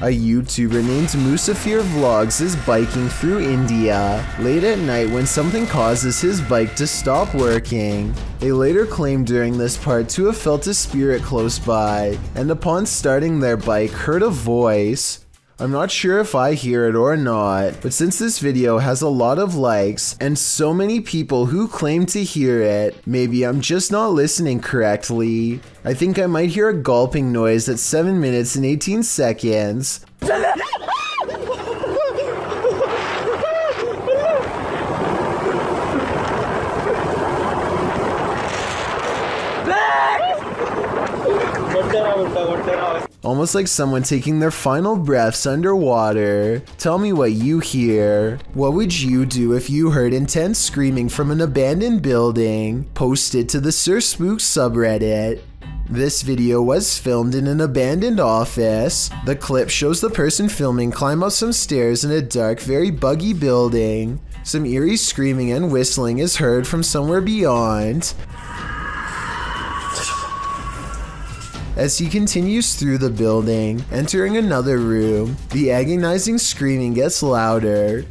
A YouTuber named Musafir Vlogs is biking through India late at night when something causes his bike to stop working. They later claimed during this part to have felt a spirit close by, and upon starting their bike heard a voice. I'm not sure if I hear it or not, but since this video has a lot of likes and so many people who claim to hear it, maybe I'm just not listening correctly. I think I might hear a gulping noise at 7 minutes and 18 seconds. Almost like someone taking their final breaths underwater. Tell me what you hear. What would you do if you heard intense screaming from an abandoned building? Post it to the Sir Spook subreddit. This video was filmed in an abandoned office. The clip shows the person filming climb up some stairs in a dark, very buggy building. Some eerie screaming and whistling is heard from somewhere beyond. As he continues through the building, entering another room, the agonizing screaming gets louder.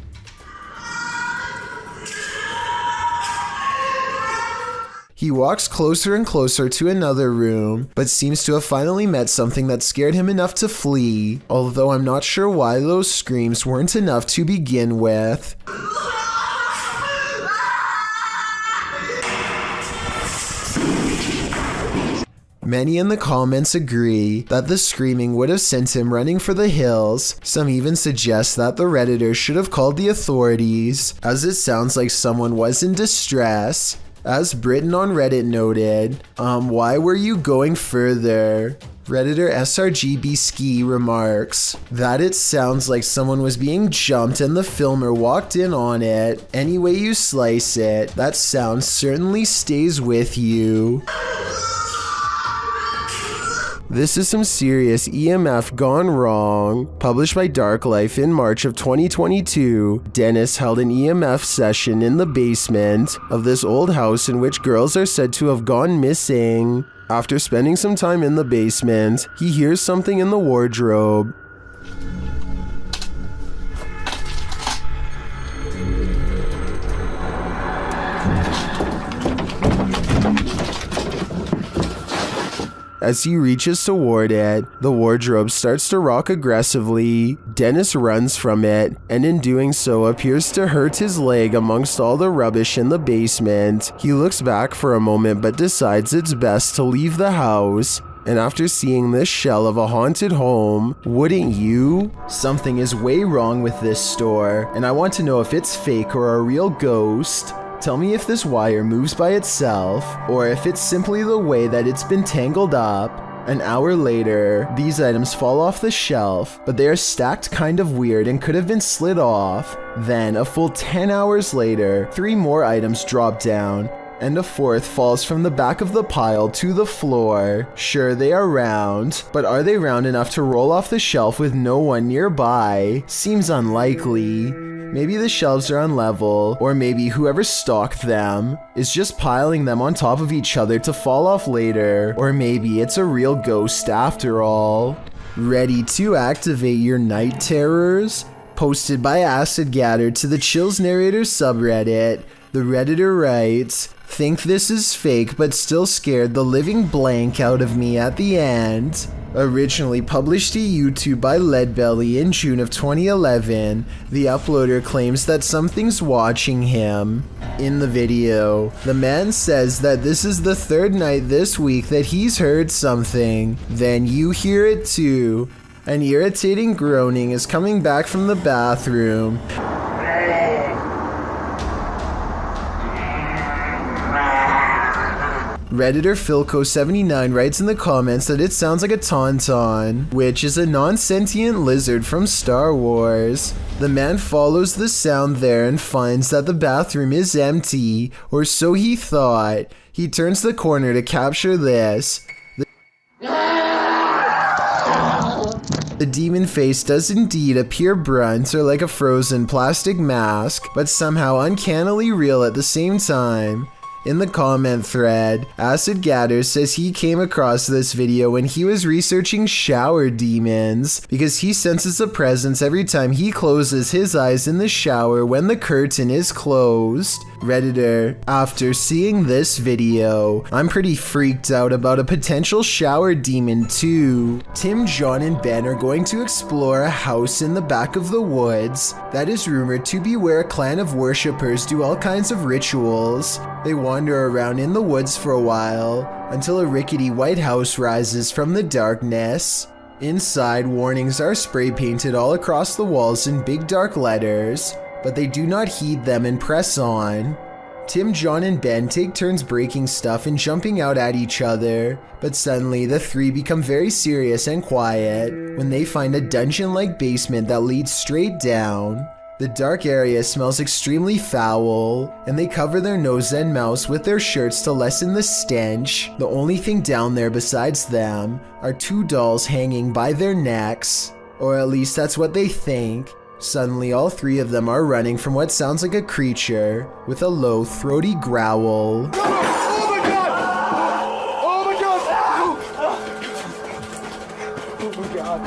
He walks closer and closer to another room, but seems to have finally met something that scared him enough to flee, although I'm not sure why those screams weren't enough to begin with. Many in the comments agree that the screaming would have sent him running for the hills. Some even suggest that the Redditor should have called the authorities, as it sounds like someone was in distress. As Britain on Reddit noted, why were you going further? Redditor SRGB Ski remarks that it sounds like someone was being jumped and the filmer walked in on it. Any way you slice it, that sound certainly stays with you. This is some serious EMF gone wrong. Published by Dark Life in March of 2022, Dennis held an EMF session in the basement of this old house in which girls are said to have gone missing. After spending some time in the basement, he hears something in the wardrobe. As he reaches toward it, the wardrobe starts to rock aggressively. Dennis runs from it, and in doing so appears to hurt his leg amongst all the rubbish in the basement. He looks back for a moment but decides it's best to leave the house. And after seeing this shell of a haunted home, wouldn't you? Something is way wrong with this store, and I want to know if it's fake or a real ghost. Tell me if this wire moves by itself, or if it's simply the way that it's been tangled up. An hour later, these items fall off the shelf, but they are stacked kind of weird and could have been slid off. Then, a full 10 hours later, 3 more items drop down, and a 4th falls from the back of the pile to the floor. Sure, they are round, but are they round enough to roll off the shelf with no one nearby? Seems unlikely. Maybe the shelves are unlevel, or maybe whoever stocked them is just piling them on top of each other to fall off later, or maybe it's a real ghost after all. Ready to activate your night terrors? Posted by Acid Gather to the Chills Narrator subreddit, the Redditor writes, "Think this is fake but still scared the living blank out of me at the end." Originally published to YouTube by Leadbelly in June of 2011, the uploader claims that something's watching him. In the video, the man says that this is the 3rd night this week that he's heard something. Then you hear it too. An irritating groaning is coming back from the bathroom. Redditor Philco79 writes in the comments that it sounds like a tauntaun, which is a non-sentient lizard from Star Wars. The man follows the sound there and finds that the bathroom is empty, or so he thought. He turns the corner to capture this. The demon face does indeed appear brunt or like a frozen plastic mask, but somehow uncannily real at the same time. In the comment thread, Acid Gatter says he came across this video when he was researching shower demons because he senses a presence every time he closes his eyes in the shower when the curtain is closed. Redditor, after seeing this video, I'm pretty freaked out about a potential shower demon too. Tim, John, and Ben are going to explore a house in the back of the woods that is rumored to be where a clan of worshippers do all kinds of rituals. They wander around in the woods for a while until a rickety white house rises from the darkness. Inside, warnings are spray painted all across the walls in big dark letters, but they do not heed them and press on. Tim, John, and Ben take turns breaking stuff and jumping out at each other, but suddenly the three become very serious and quiet when they find a dungeon-like basement that leads straight down. The dark area smells extremely foul, and they cover their nose and mouths with their shirts to lessen the stench. The only thing down there besides them are two dolls hanging by their necks, or at least that's what they think. Suddenly, all three of them are running from what sounds like a creature with a low, throaty growl. Oh my god! Oh my god! Oh my god!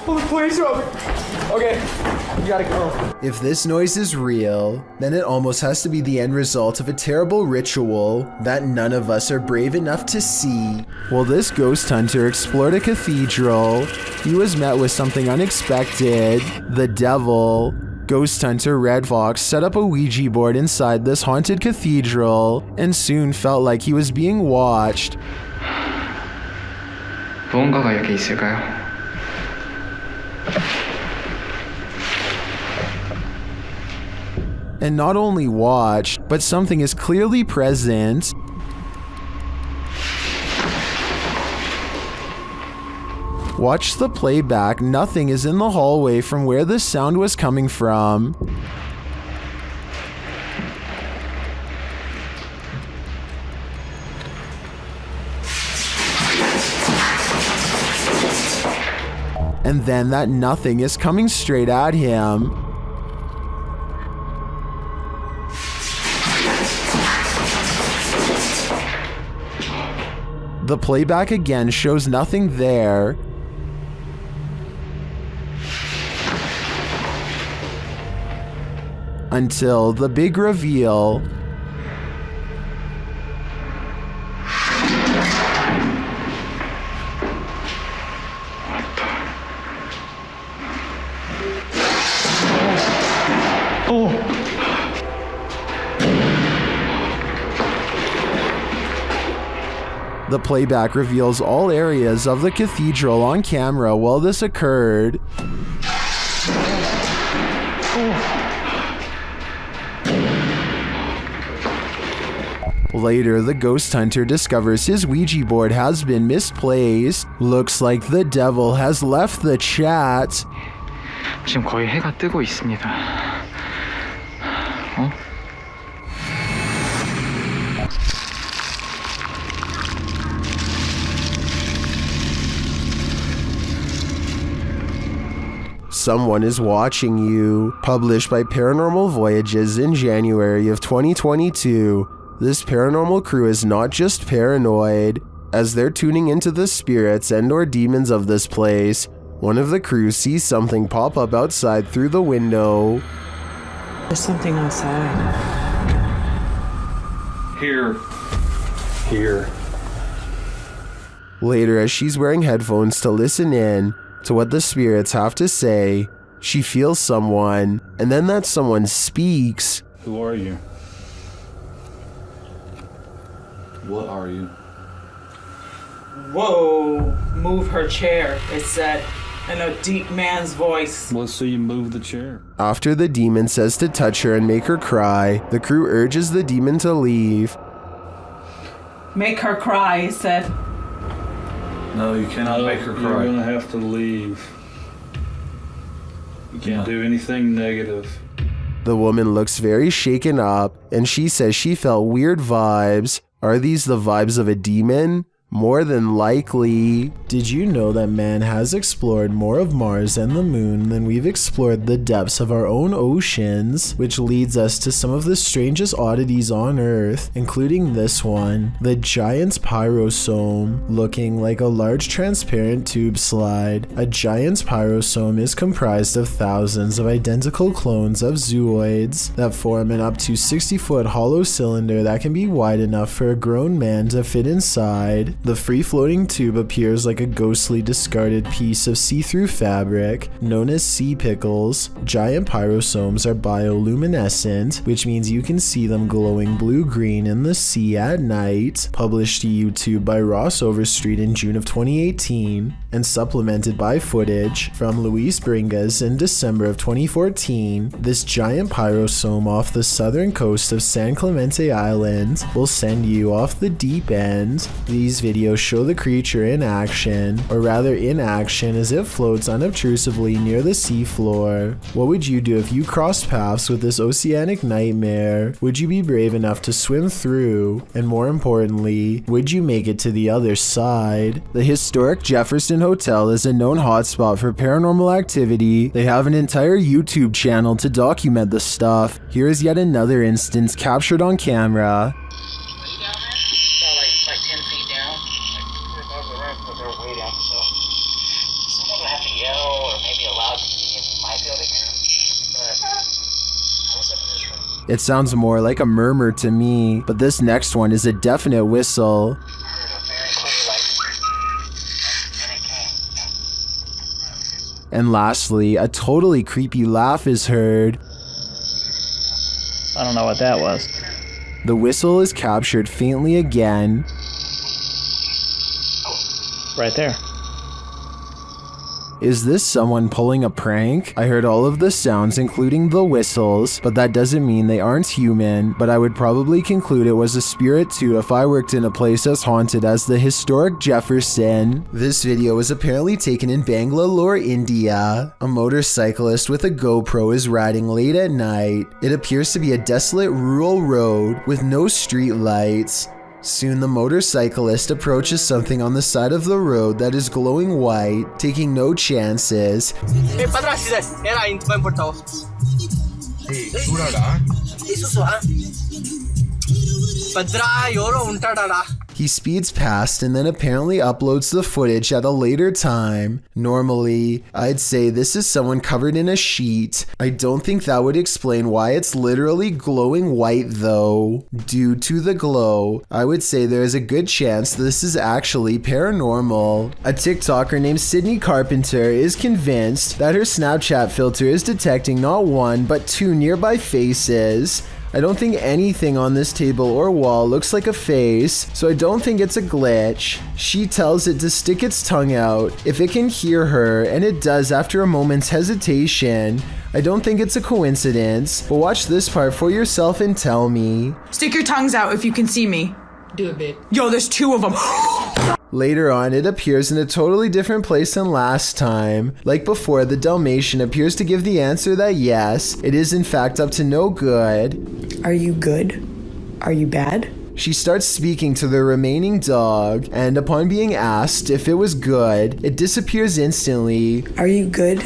Oh, please help me! Okay, you gotta go. If this noise is real, then it almost has to be the end result of a terrible ritual that none of us are brave enough to see. While this ghost hunter explored a cathedral, he was met with something unexpected: the devil. Ghost hunter Red Fox set up a Ouija board inside this haunted cathedral and soon felt like he was being watched. 무언가가 여기 있을까요? And not only watched, but something is clearly present. Watch the playback, nothing is in the hallway from where the sound was coming from. And then that nothing is coming straight at him. The playback again shows nothing there. Until the big reveal. The playback reveals all areas of the cathedral on camera while this occurred. Later, the ghost hunter discovers his Ouija board has been misplaced. Looks like the devil has left the chat. 지금 거의 해가 뜨고 있습니다. Someone is Watching You, published by Paranormal Voyages in January of 2022. This paranormal crew is not just paranoid, as they're tuning into the spirits and or demons of this place. One of the crew sees something pop up outside through the window. There's something outside. Here. Later, as she's wearing headphones to listen in to what the spirits have to say, she feels someone, and then that someone speaks. Who are you? What are you? Whoa! Move her chair, it said, in a deep man's voice. Let's see you move the chair. After the demon says to touch her and make her cry, the crew urges the demon to leave. Make her cry, it said. No, you cannot make her cry. You're gonna have to leave. You can't do anything negative. The woman looks very shaken up, and she says she felt weird vibes. Are these the vibes of a demon? More than likely. Did you know that man has explored more of Mars and the moon than we've explored the depths of our own oceans, which leads us to some of the strangest oddities on Earth, including this one, the giant's pyrosome, looking like a large transparent tube slide. A giant's pyrosome is comprised of thousands of identical clones of zooids that form an up to 60-foot hollow cylinder that can be wide enough for a grown man to fit inside. The free-floating tube appears like a ghostly discarded piece of see-through fabric known as sea pickles. Giant pyrosomes are bioluminescent, which means you can see them glowing blue-green in the sea at night. Published to YouTube by Ross Overstreet in June of 2018 and supplemented by footage from Luis Bringas in December of 2014. This giant pyrosome off the southern coast of San Clemente Island will send you off the deep end. These videos show the creature in action, or rather inaction, as it floats unobtrusively near the seafloor. What would you do if you crossed paths with this oceanic nightmare? Would you be brave enough to swim through? And more importantly, would you make it to the other side? The historic Jefferson Hotel is a known hotspot for paranormal activity. They have an entire YouTube channel to document the stuff. Here is yet another instance captured on camera. It sounds more like a murmur to me, but this next one is a definite whistle. And lastly, a totally creepy laugh is heard. I don't know what that was. The whistle is captured faintly again. Right there. Is this someone pulling a prank? I heard all of the sounds, including the whistles, but that doesn't mean they aren't human, but I would probably conclude it was a spirit too if I worked in a place as haunted as the historic Jefferson. This video was apparently taken in Bangalore, India. A motorcyclist with a GoPro is riding late at night. It appears to be a desolate rural road with no street lights. Soon the motorcyclist approaches something on the side of the road that is glowing white, taking no chances. He speeds past and then apparently uploads the footage at a later time. Normally, I'd say this is someone covered in a sheet. I don't think that would explain why it's literally glowing white though. Due to the glow, I would say there is a good chance this is actually paranormal. A TikToker named Sydney Carpenter is convinced that her Snapchat filter is detecting not one but two nearby faces. I don't think anything on this table or wall looks like a face, so I don't think it's a glitch. She tells it to stick its tongue out if it can hear her, and it does after a moment's hesitation. I don't think it's a coincidence, but watch this part for yourself and tell me. Stick your tongues out if you can see me. Do a bit. Yo, there's two of them. Later on, it appears in a totally different place than last time. Like before, the Dalmatian appears to give the answer that yes, it is in fact up to no good. Are you good? Are you bad? She starts speaking to the remaining dog, and upon being asked if it was good, it disappears instantly. Are you good?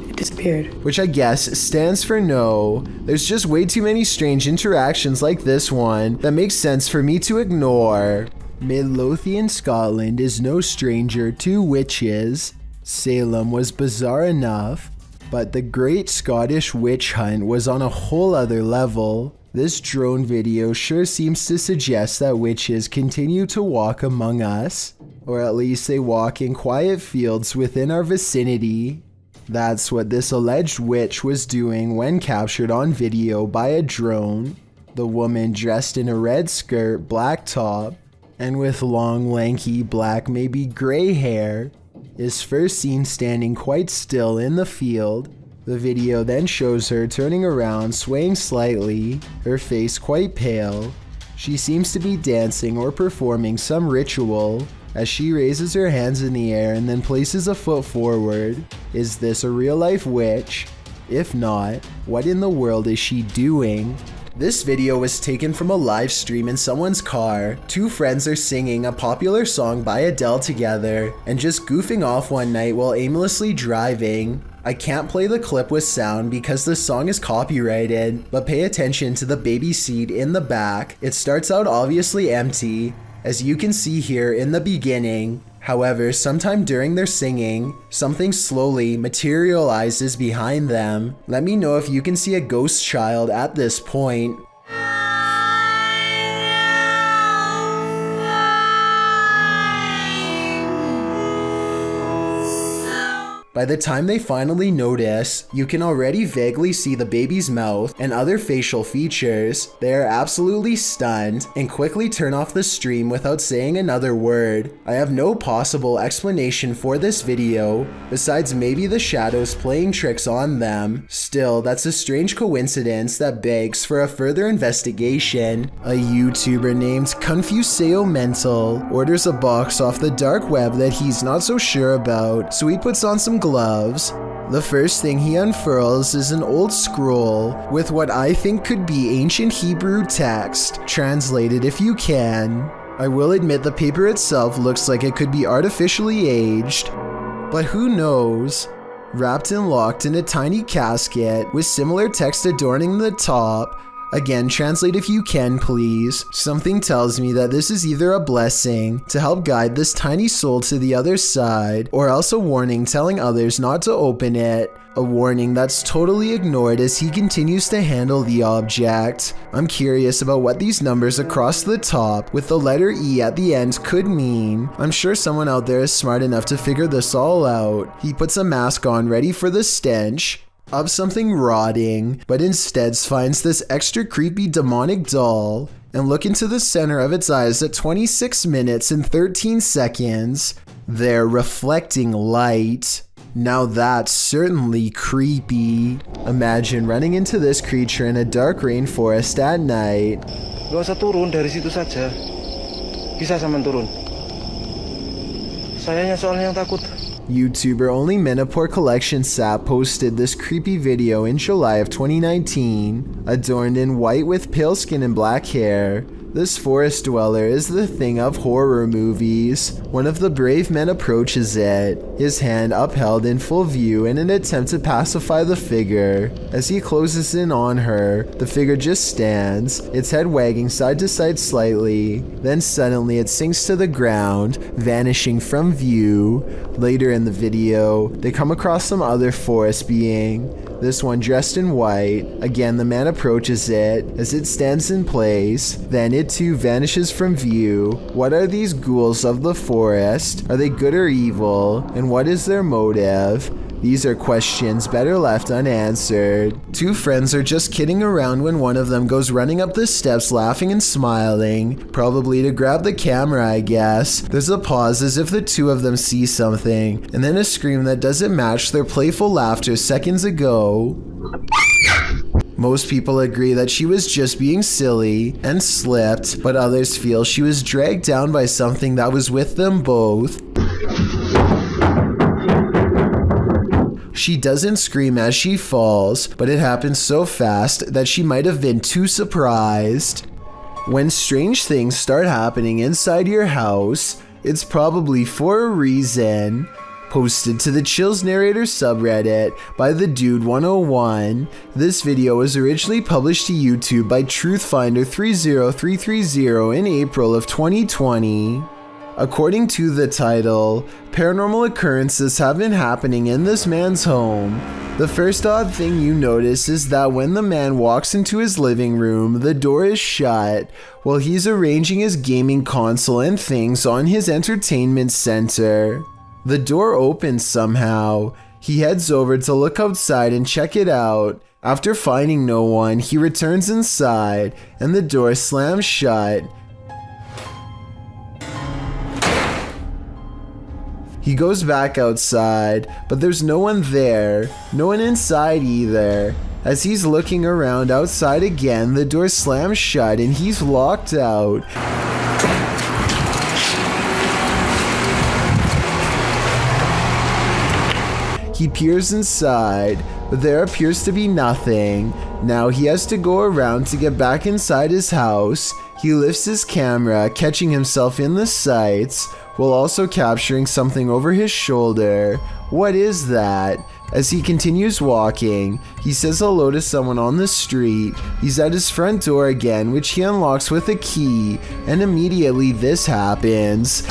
It disappeared. Which I guess stands for no. There's just way too many strange interactions like this one that makes sense for me to ignore. Midlothian, Scotland is no stranger to witches. Salem was bizarre enough, but the Great Scottish Witch Hunt was on a whole other level. This drone video sure seems to suggest that witches continue to walk among us, or at least they walk in quiet fields within our vicinity. That's what this alleged witch was doing when captured on video by a drone. The woman dressed in a red skirt, black top, and with long, lanky, black, maybe gray hair, is first seen standing quite still in the field. The video then shows her turning around, swaying slightly, her face quite pale. She seems to be dancing or performing some ritual as she raises her hands in the air and then places a foot forward. Is this a real-life witch? If not, what in the world is she doing? This video was taken from a live stream in someone's car. Two friends are singing a popular song by Adele together and just goofing off one night while aimlessly driving. I can't play the clip with sound because the song is copyrighted, but pay attention to the baby seat in the back. It starts out obviously empty, as you can see here in the beginning. However, sometime during their singing, something slowly materializes behind them. Let me know if you can see a ghost child at this point. By the time they finally notice, you can already vaguely see the baby's mouth and other facial features. They are absolutely stunned and quickly turn off the stream without saying another word. I have no possible explanation for this video, besides maybe the shadows playing tricks on them. Still, that's a strange coincidence that begs for a further investigation. A YouTuber named Confuseo Mental orders a box off the dark web that he's not so sure about, so he puts on some gloves. The first thing he unfurls is an old scroll with what I think could be ancient Hebrew text. Translated if you can. I will admit the paper itself looks like it could be artificially aged, but who knows? Wrapped and locked in a tiny casket with similar text adorning the top. Again, translate if you can, please. Something tells me that this is either a blessing to help guide this tiny soul to the other side, or else a warning telling others not to open it. A warning that's totally ignored as he continues to handle the object. I'm curious about what these numbers across the top with the letter E at the end could mean. I'm sure someone out there is smart enough to figure this all out. He puts a mask on ready for the stench of something rotting, but instead finds this extra creepy demonic doll and look into the center of its eyes at 26 minutes and 13 seconds. They're reflecting light. Now that's certainly creepy. Imagine running into this creature in a dark rainforest at night. Gak usah turun dari situ saja. Bisa sampean turun. Sayanya soalnya yang takut. YouTuber Only Menopore Collection Sap posted this creepy video in July of 2019. Adorned in white with pale skin and black hair, this forest dweller is the thing of horror movies. One of the brave men approaches it, his hand upheld in full view in an attempt to pacify the figure. As he closes in on her, the figure just stands, its head wagging side to side slightly. Then suddenly it sinks to the ground, vanishing from view. Later in the video, they come across some other forest being, this one dressed in white. Again, the man approaches it as it stands in place, then it too vanishes from view. What are these ghouls of the forest? Are they good or evil? And what is their motive? These are questions better left unanswered. Two friends are just kidding around when one of them goes running up the steps laughing and smiling, probably to grab the camera, I guess. There's a pause as if the two of them see something, and then a scream that doesn't match their playful laughter seconds ago. Most people agree that she was just being silly and slipped, but others feel she was dragged down by something that was with them both. She doesn't scream as she falls, but it happens so fast that she might have been too surprised. When strange things start happening inside your house, it's probably for a reason. Posted to the Chills Narrator subreddit by the Dude 101. This video was originally published to YouTube by Truthfinder 30330 in April of 2020. According to the title, paranormal occurrences have been happening in this man's home. The first odd thing you notice is that when the man walks into his living room, the door is shut while he's arranging his gaming console and things on his entertainment center. The door opens somehow. He heads over to look outside and check it out. After finding no one, he returns inside and the door slams shut. He goes back outside, but there's no one there, no one inside either. As he's looking around outside again, the door slams shut and he's locked out. He peers inside, but there appears to be nothing. Now he has to go around to get back inside his house. He lifts his camera, catching himself in the sights, while also capturing something over his shoulder. What is that? As he continues walking, he says hello to someone on the street. He's at his front door again, which he unlocks with a key, and immediately this happens.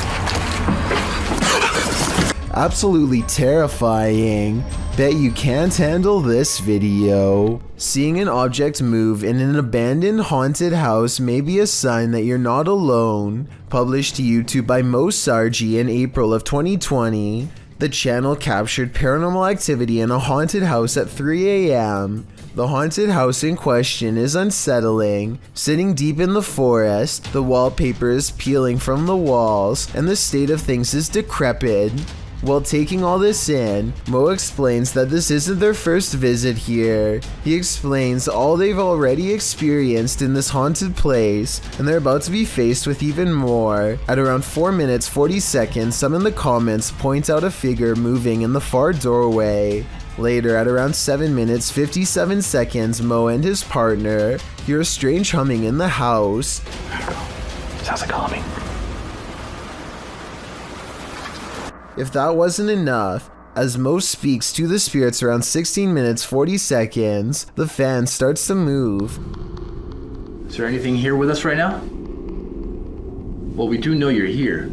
Absolutely terrifying. Bet you can't handle this video. Seeing an object move in an abandoned haunted house may be a sign that you're not alone. Published to YouTube by Mo Sargi in April of 2020. The channel captured paranormal activity in a haunted house at 3 a.m. The haunted house in question is unsettling. Sitting deep in the forest, the wallpaper is peeling from the walls, and the state of things is decrepit. While taking all this in, Mo explains that this isn't their first visit here. He explains all they've already experienced in this haunted place, and they're about to be faced with even more. At around 4 minutes 40 seconds, some in the comments point out a figure moving in the far doorway. Later, at around 7 minutes 57 seconds, Mo and his partner hear a strange humming in the house. Sounds like humming. If that wasn't enough, as Mo speaks to the spirits around 16 minutes 40 seconds, the fan starts to move. Is there anything here with us right now? Well, we do know you're here.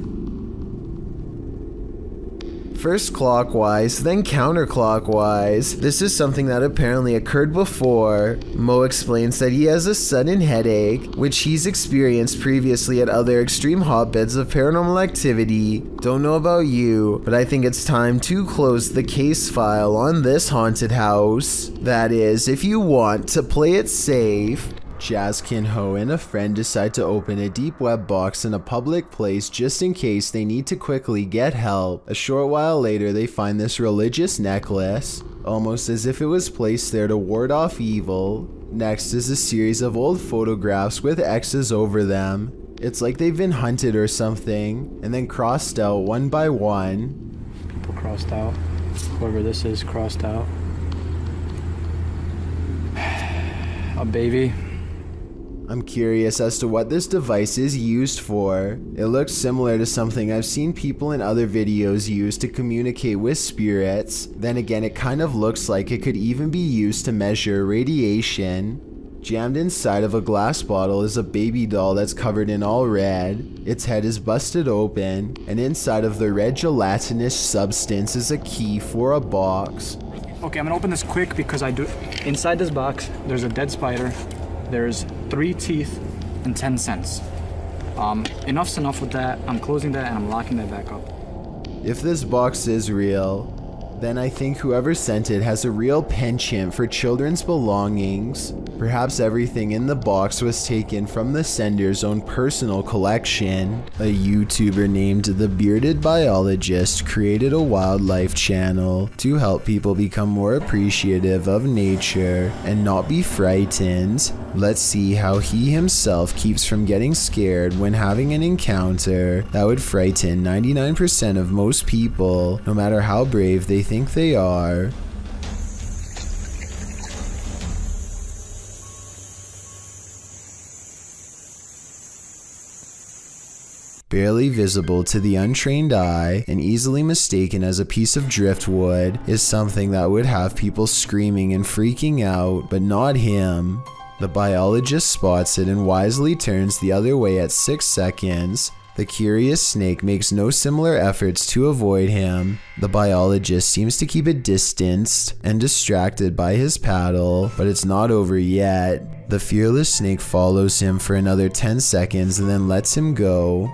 First clockwise, then counterclockwise. This is something that apparently occurred before. Mo explains that he has a sudden headache, which he's experienced previously at other extreme hotbeds of paranormal activity. Don't know about you, but I think it's time to close the case file on this haunted house. That is, if you want to play it safe. Jazz Kinho and a friend decide to open a deep web box in a public place just in case they need to quickly get help. A short while later, they find this religious necklace, almost as if it was placed there to ward off evil. Next is a series of old photographs with X's over them. It's like they've been hunted or something, and then crossed out one by one. People crossed out. Whoever this is crossed out. A baby. I'm curious as to what this device is used for. It looks similar to something I've seen people in other videos use to communicate with spirits. Then again, it kind of looks like it could even be used to measure radiation. Jammed inside of a glass bottle is a baby doll that's covered in all red. Its head is busted open, and inside of the red gelatinous substance is a key for a box. Okay, I'm gonna open this quick because inside this box, there's a dead spider. There's 3 teeth and 10 cents. Enough's enough with that. I'm closing that and I'm locking that back up. If this box is real, then I think whoever sent it has a real penchant for children's belongings. Perhaps everything in the box was taken from the sender's own personal collection. A YouTuber named The Bearded Biologist created a wildlife channel to help people become more appreciative of nature and not be frightened. Let's see how he himself keeps from getting scared when having an encounter that would frighten 99% of most people, no matter how brave they think they are. Barely visible to the untrained eye and easily mistaken as a piece of driftwood is something that would have people screaming and freaking out, but not him. The biologist spots it and wisely turns the other way at 6 seconds. The curious snake makes no similar efforts to avoid him. The biologist seems to keep it distanced and distracted by his paddle, but it's not over yet. The fearless snake follows him for another 10 seconds and then lets him go.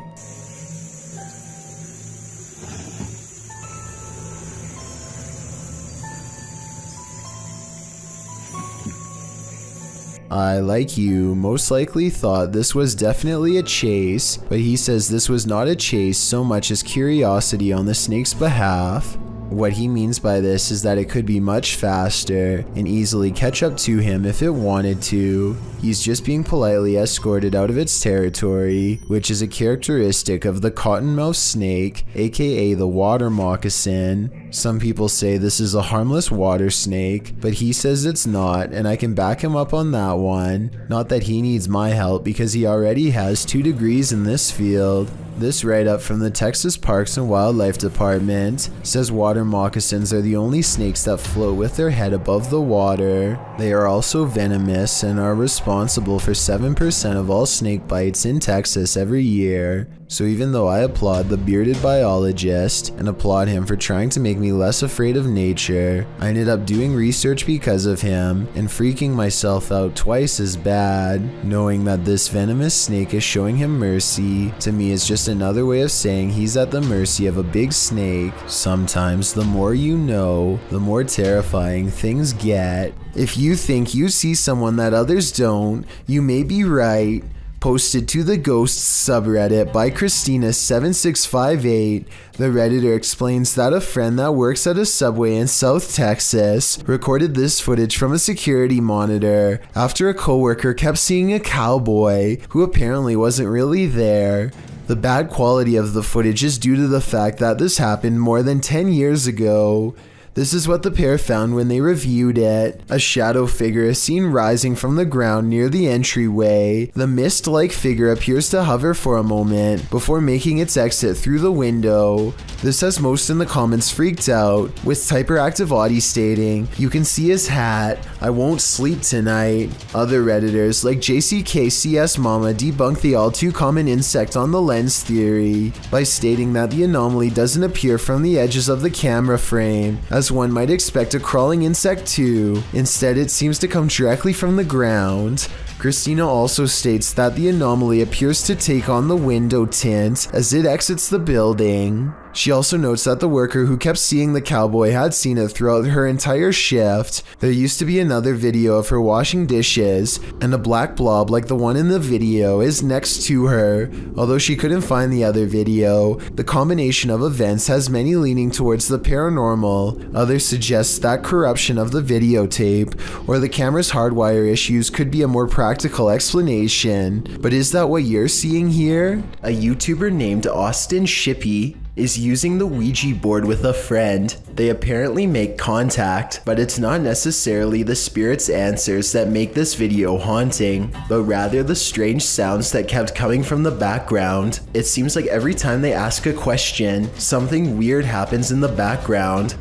I, like you, most likely thought this was definitely a chase, but he says this was not a chase so much as curiosity on the snake's behalf. What he means by this is that it could be much faster and easily catch up to him if it wanted to. He's just being politely escorted out of its territory, which is a characteristic of the cottonmouth snake, aka the water moccasin. Some people say this is a harmless water snake, but he says it's not, and I can back him up on that one. Not that he needs my help because he already has 2 degrees in this field. This write-up from the Texas Parks and Wildlife Department says water moccasins are the only snakes that float with their head above the water. They are also venomous and are responsible for 7% of all snake bites in Texas every year. So even though I applaud the bearded biologist and applaud him for trying to make me less afraid of nature, I ended up doing research because of him and freaking myself out twice as bad. Knowing that this venomous snake is showing him mercy, to me is just another way of saying he's at the mercy of a big snake. Sometimes the more you know, the more terrifying things get. If you think you see someone that others don't, you may be right. Posted to the Ghosts subreddit by Christina7658, the Redditor explains that a friend that works at a subway in South Texas recorded this footage from a security monitor after a coworker kept seeing a cowboy who apparently wasn't really there. The bad quality of the footage is due to the fact that this happened more than 10 years ago. This is what the pair found when they reviewed it. A shadow figure is seen rising from the ground near the entryway. The mist-like figure appears to hover for a moment before making its exit through the window. This has most in the comments freaked out, with Typeractive Audie stating, "You can see his hat. I won't sleep tonight." Other Redditors like JCKCS Mama debunk the all too common insect on the lens theory by stating that the anomaly doesn't appear from the edges of the camera frame, as one might expect a crawling insect to. Instead, it seems to come directly from the ground. Christina also states that the anomaly appears to take on the window tint as it exits the building. She also notes that the worker who kept seeing the cowboy had seen it throughout her entire shift. There used to be another video of her washing dishes, and a black blob like the one in the video is next to her. Although she couldn't find the other video, the combination of events has many leaning towards the paranormal. Others suggest that corruption of the videotape or the camera's hardwire issues could be a more practical explanation. But is that what you're seeing here? A YouTuber named Austin Shippey is using the Ouija board with a friend. They apparently make contact, but it's not necessarily the spirit's answers that make this video haunting, but rather the strange sounds that kept coming from the background. It seems like every time they ask a question, something weird happens in the background.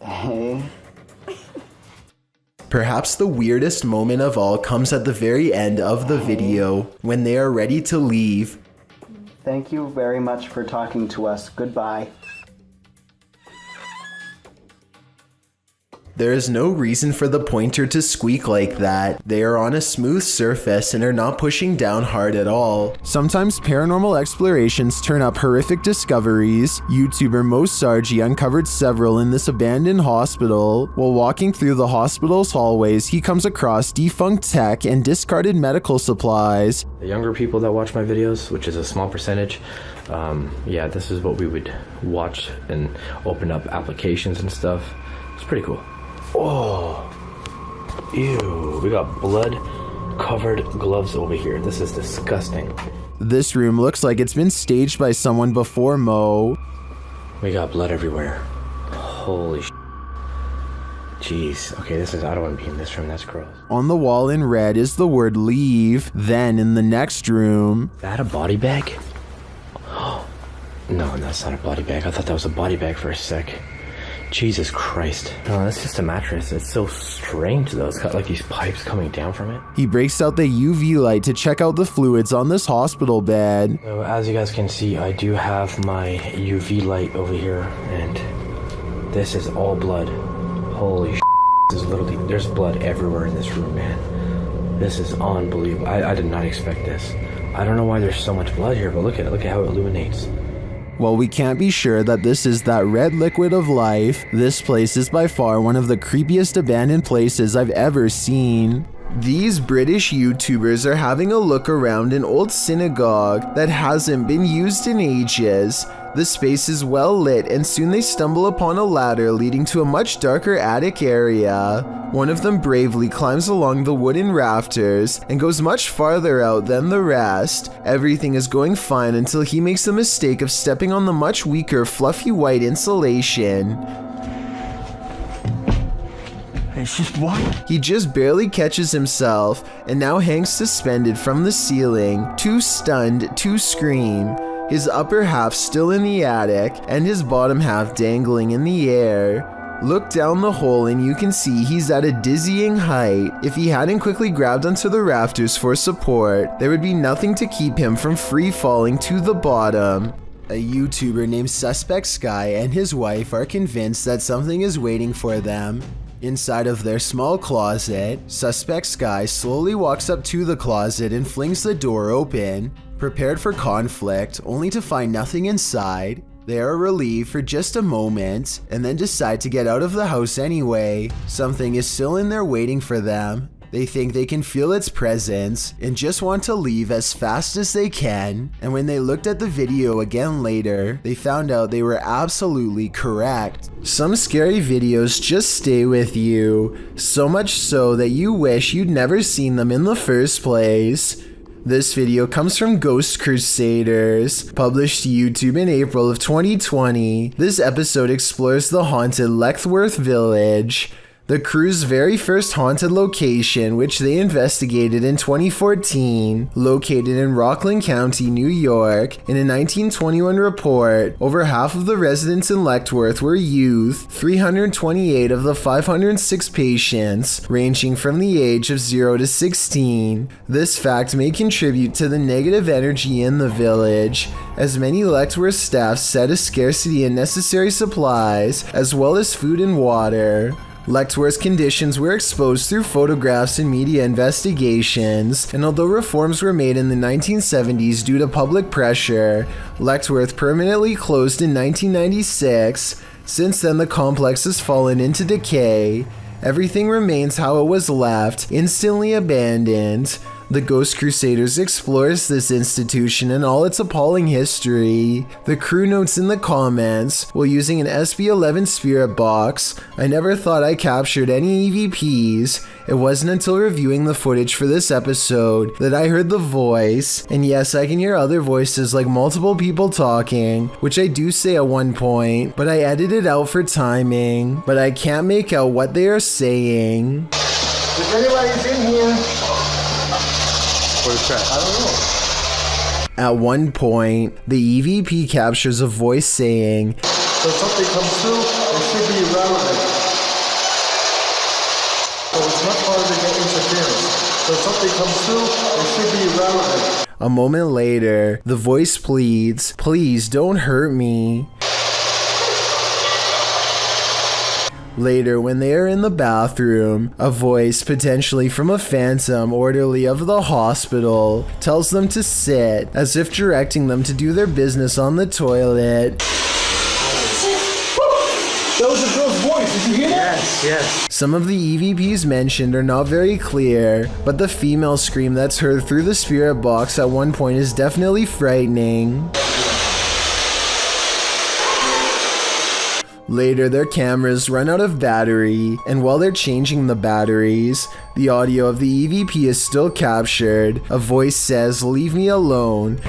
Hey. Perhaps the weirdest moment of all comes at the very end of the video, when they are ready to leave. Thank you very much for talking to us. Goodbye. There is no reason for the pointer to squeak like that. They are on a smooth surface and are not pushing down hard at all. Sometimes paranormal explorations turn up horrific discoveries. YouTuber Mo Sargi uncovered several in this abandoned hospital. While walking through the hospital's hallways, he comes across defunct tech and discarded medical supplies. The younger people that watch my videos, which is a small percentage, yeah, this is what we would watch and open up applications and stuff. It's pretty cool. Oh, ew, we got blood-covered gloves over here. This is disgusting. This room looks like it's been staged by someone before Mo. We got blood everywhere. Holy sh**. Jeez, okay, I don't want to be in this room, that's gross. On the wall in red is the word leave. Then in the next room... Is that a body bag? No, that's not a body bag. I thought that was a body bag for a sec. Jesus Christ. No, that's just a mattress. It's so strange though. It's got like these pipes coming down from it. He breaks out the UV light to check out the fluids on this hospital bed. So as you guys can see, I do have my UV light over here, and this is all blood. Holy sh**. This is literally, there's blood everywhere in this room, man. This is unbelievable. I did not expect this. I don't know why there's so much blood here, but look at it. Look at how it illuminates. While we can't be sure that this is that red liquid of life, this place is by far one of the creepiest abandoned places I've ever seen. These British YouTubers are having a look around an old synagogue that hasn't been used in ages. The space is well lit, and soon they stumble upon a ladder leading to a much darker attic area. One of them bravely climbs along the wooden rafters and goes much farther out than the rest. Everything is going fine until he makes the mistake of stepping on the much weaker fluffy white insulation. It's just what? He just barely catches himself and now hangs suspended from the ceiling, too stunned to scream. His upper half still in the attic and his bottom half dangling in the air. Look down the hole and you can see he's at a dizzying height. If he hadn't quickly grabbed onto the rafters for support, there would be nothing to keep him from free falling to the bottom. A YouTuber named Suspect Sky and his wife are convinced that something is waiting for them. Inside of their small closet, Suspect Sky slowly walks up to the closet and flings the door open. Prepared for conflict, only to find nothing inside. They are relieved for just a moment, and then decide to get out of the house anyway. Something is still in there waiting for them. They think they can feel its presence, and just want to leave as fast as they can. And when they looked at the video again later, they found out they were absolutely correct. Some scary videos just stay with you, so much so that you wish you'd never seen them in the first place. This video comes from Ghost Crusaders, published to YouTube in April of 2020. This episode explores the haunted Leckworth Village, the crew's very first haunted location, which they investigated in 2014. Located in Rockland County, New York, in a 1921 report, over half of the residents in Leckworth were youth, 328 of the 506 patients, ranging from the age of 0 to 16. This fact may contribute to the negative energy in the village, as many Leckworth staff said a scarcity in necessary supplies, as well as food and water. Leckworth's conditions were exposed through photographs and media investigations, and although reforms were made in the 1970s due to public pressure, Leckworth permanently closed in 1996. Since then, the complex has fallen into decay. Everything remains how it was left, instantly abandoned. The Ghost Crusaders explores this institution and all its appalling history. The crew notes in the comments, while using an SB11 spirit box, I never thought I captured any EVPs. It wasn't until reviewing the footage for this episode that I heard the voice, and yes, I can hear other voices like multiple people talking, which I do say at one point, but I edited out for timing, but I can't make out what they are saying. If anybody's in here. Where's that? I don't know. At one point, the EVP captures a voice saying, So if something comes through, it should be irrelevant. So it's much harder to get interference. So if something comes through, it should be irrelevant. A moment later, the voice pleads, please don't hurt me. Later, when they are in the bathroom, a voice, potentially from a phantom orderly of the hospital, tells them to sit, as if directing them to do their business on the toilet. That was a girl's voice, did you hear that? Yes. Some of the EVPs mentioned are not very clear, but the female scream that's heard through the spirit box at one point is definitely frightening. Later, their cameras run out of battery, and while they're changing the batteries, the audio of the EVP is still captured. A voice says, "Leave me alone."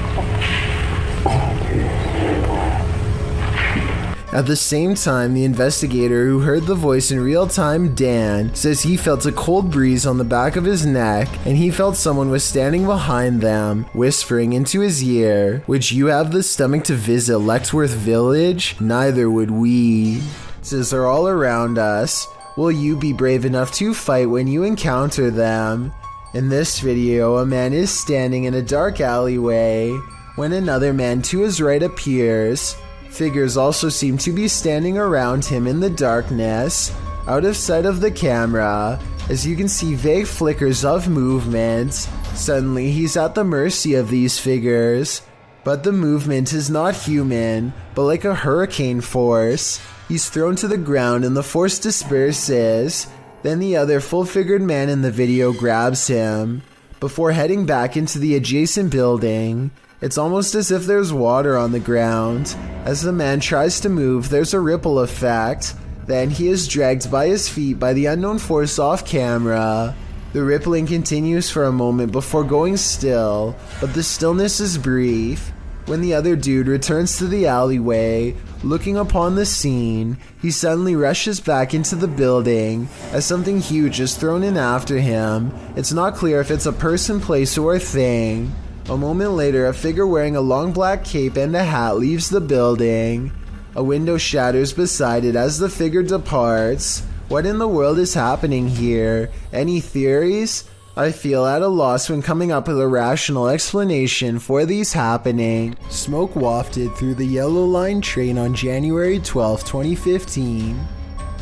At the same time, the investigator who heard the voice in real time, Dan, says he felt a cold breeze on the back of his neck, and he felt someone was standing behind them, whispering into his ear, "Would you have the stomach to visit Leckworth Village? Neither would we." Monsters are all around us. Will you be brave enough to fight when you encounter them? In this video, a man is standing in a dark alleyway, when another man to his right appears. Figures also seem to be standing around him in the darkness, out of sight of the camera, as you can see vague flickers of movement. Suddenly, he's at the mercy of these figures, but the movement is not human, but like a hurricane force. He's thrown to the ground and the force disperses. Then the other full-figured man in the video grabs him before heading back into the adjacent building. It's almost as if there's water on the ground. As the man tries to move, there's a ripple effect. Then he is dragged by his feet by the unknown force off camera. The rippling continues for a moment before going still, but the stillness is brief. When the other dude returns to the alleyway, looking upon the scene, he suddenly rushes back into the building as something huge is thrown in after him. It's not clear if it's a person, place, or thing. A moment later, a figure wearing a long black cape and a hat leaves the building. A window shatters beside it as the figure departs. What in the world is happening here? Any theories? I feel at a loss when coming up with a rational explanation for these happening. Smoke wafted through the Yellow Line train on January 12, 2015.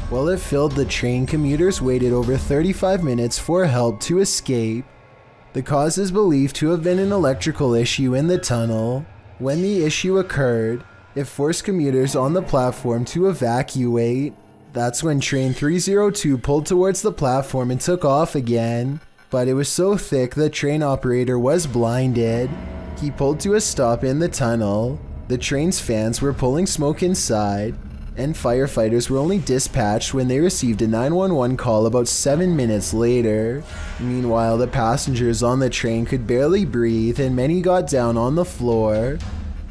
While it filled the train, commuters waited over 35 minutes for help to escape. The cause is believed to have been an electrical issue in the tunnel. When the issue occurred, it forced commuters on the platform to evacuate. That's when train 302 pulled towards the platform and took off again. But it was so thick the train operator was blinded. He pulled to a stop in the tunnel. The train's fans were pulling smoke inside, and firefighters were only dispatched when they received a 911 call about 7 minutes later. Meanwhile, the passengers on the train could barely breathe and many got down on the floor.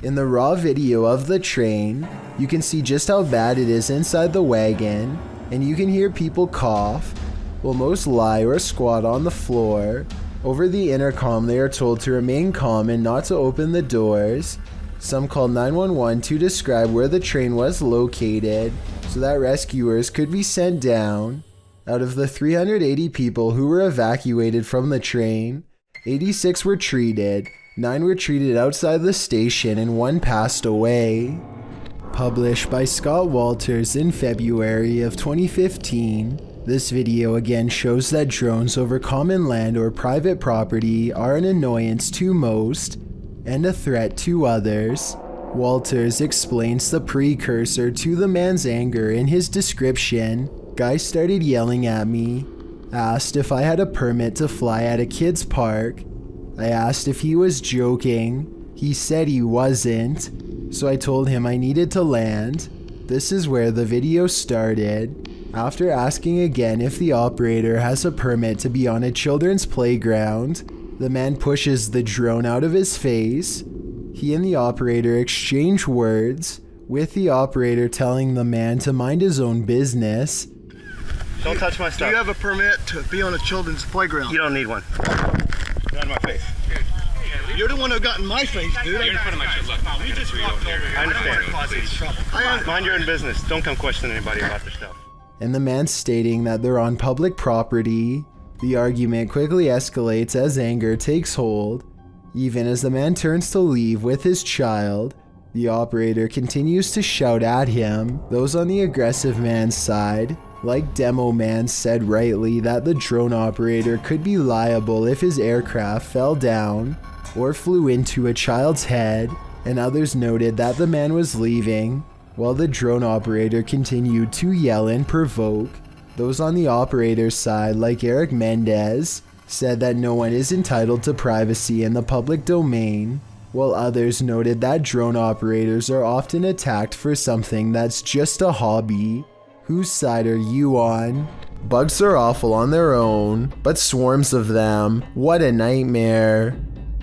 In the raw video of the train, you can see just how bad it is inside the wagon, and you can hear people cough, while most lie or squat on the floor. Over the intercom, they are told to remain calm and not to open the doors. Some called 911 to describe where the train was located so that rescuers could be sent down. Out of the 380 people who were evacuated from the train, 86 were treated, 9 were treated outside the station, and 1 passed away. Published by Scott Walters in February of 2015. This video again shows that drones over common land or private property are an annoyance to most and a threat to others. Walters explains the precursor to the man's anger in his description. Guy started yelling at me, asked if I had a permit to fly at a kid's park. I asked if he was joking. He said he wasn't, so I told him I needed to land. This is where the video started. After asking again if the operator has a permit to be on a children's playground, the man pushes the drone out of his face. He and the operator exchange words, with the operator telling the man to mind his own business. Don't touch my stuff. Do you have a permit to be on a children's playground? You don't need one. Get out of my face. You're the one who got in my face, dude. You're in front of my shit. Look, we just walked over here. I understand. Mind your own business. Don't come question anybody about their stuff. And the man stating that they're on public property. The argument quickly escalates as anger takes hold. Even as the man turns to leave with his child, the operator continues to shout at him. Those on the aggressive man's side, like Demo Man, said rightly that the drone operator could be liable if his aircraft fell down or flew into a child's head, and others noted that the man was leaving, while the drone operator continued to yell and provoke. Those on the operator's side, like Eric Mendez, said that no one is entitled to privacy in the public domain, while others noted that drone operators are often attacked for something that's just a hobby. Whose side are you on? Bugs are awful on their own, but swarms of them, what a nightmare.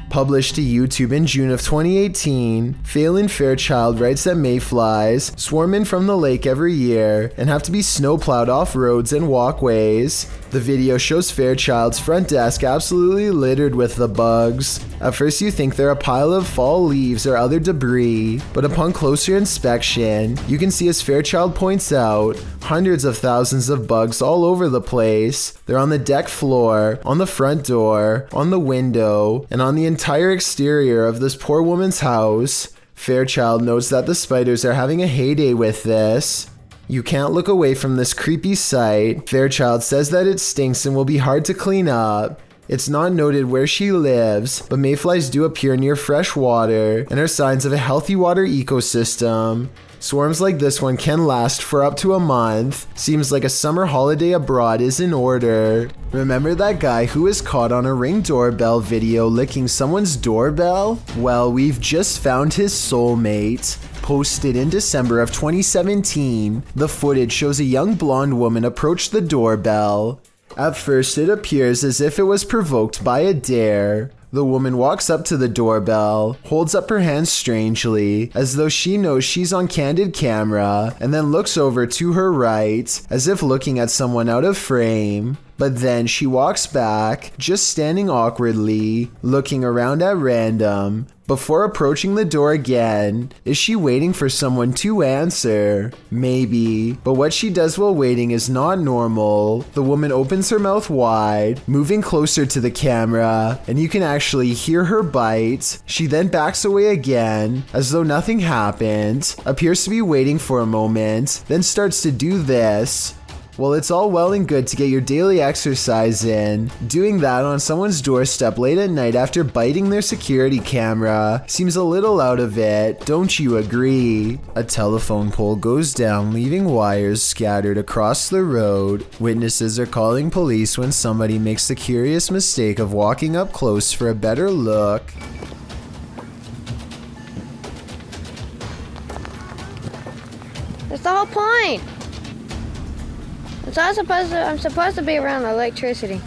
Published to YouTube in June of 2018, Phelan Fairchild writes that mayflies swarm in from the lake every year and have to be snowplowed off roads and walkways. The video shows Fairchild's front desk absolutely littered with the bugs. At first you think they're a pile of fall leaves or other debris, but upon closer inspection, you can see, as Fairchild points out, hundreds of thousands of bugs all over the place. They're on the deck floor, on the front door, on the window, and on the entire exterior of this poor woman's house. Fairchild notes that the spiders are having a heyday with this. You can't look away from this creepy sight. Fairchild says that it stinks and will be hard to clean up. It's not noted where she lives, but mayflies do appear near fresh water and are signs of a healthy water ecosystem. Swarms like this one can last for up to a month. Seems like a summer holiday abroad is in order. Remember that guy who was caught on a Ring doorbell video licking someone's doorbell? Well, we've just found his soulmate. Posted in December of 2017, the footage shows a young blonde woman approach the doorbell. At first, it appears as if it was provoked by a dare. The woman walks up to the doorbell, holds up her hands strangely, as though she knows she's on candid camera, and then looks over to her right, as if looking at someone out of frame. But then she walks back, just standing awkwardly, looking around at random, before approaching the door again. Is she waiting for someone to answer? Maybe, but what she does while waiting is not normal. The woman opens her mouth wide, moving closer to the camera, and you can actually hear her bite. She then backs away again, as though nothing happened, appears to be waiting for a moment, then starts to do this. Well, it's all well and good to get your daily exercise in. Doing that on someone's doorstep late at night after biting their security camera seems a little out of it, don't you agree? A telephone pole goes down, leaving wires scattered across the road. Witnesses are calling police when somebody makes the curious mistake of walking up close for a better look. That's the whole point. I'm supposed to be around electricity.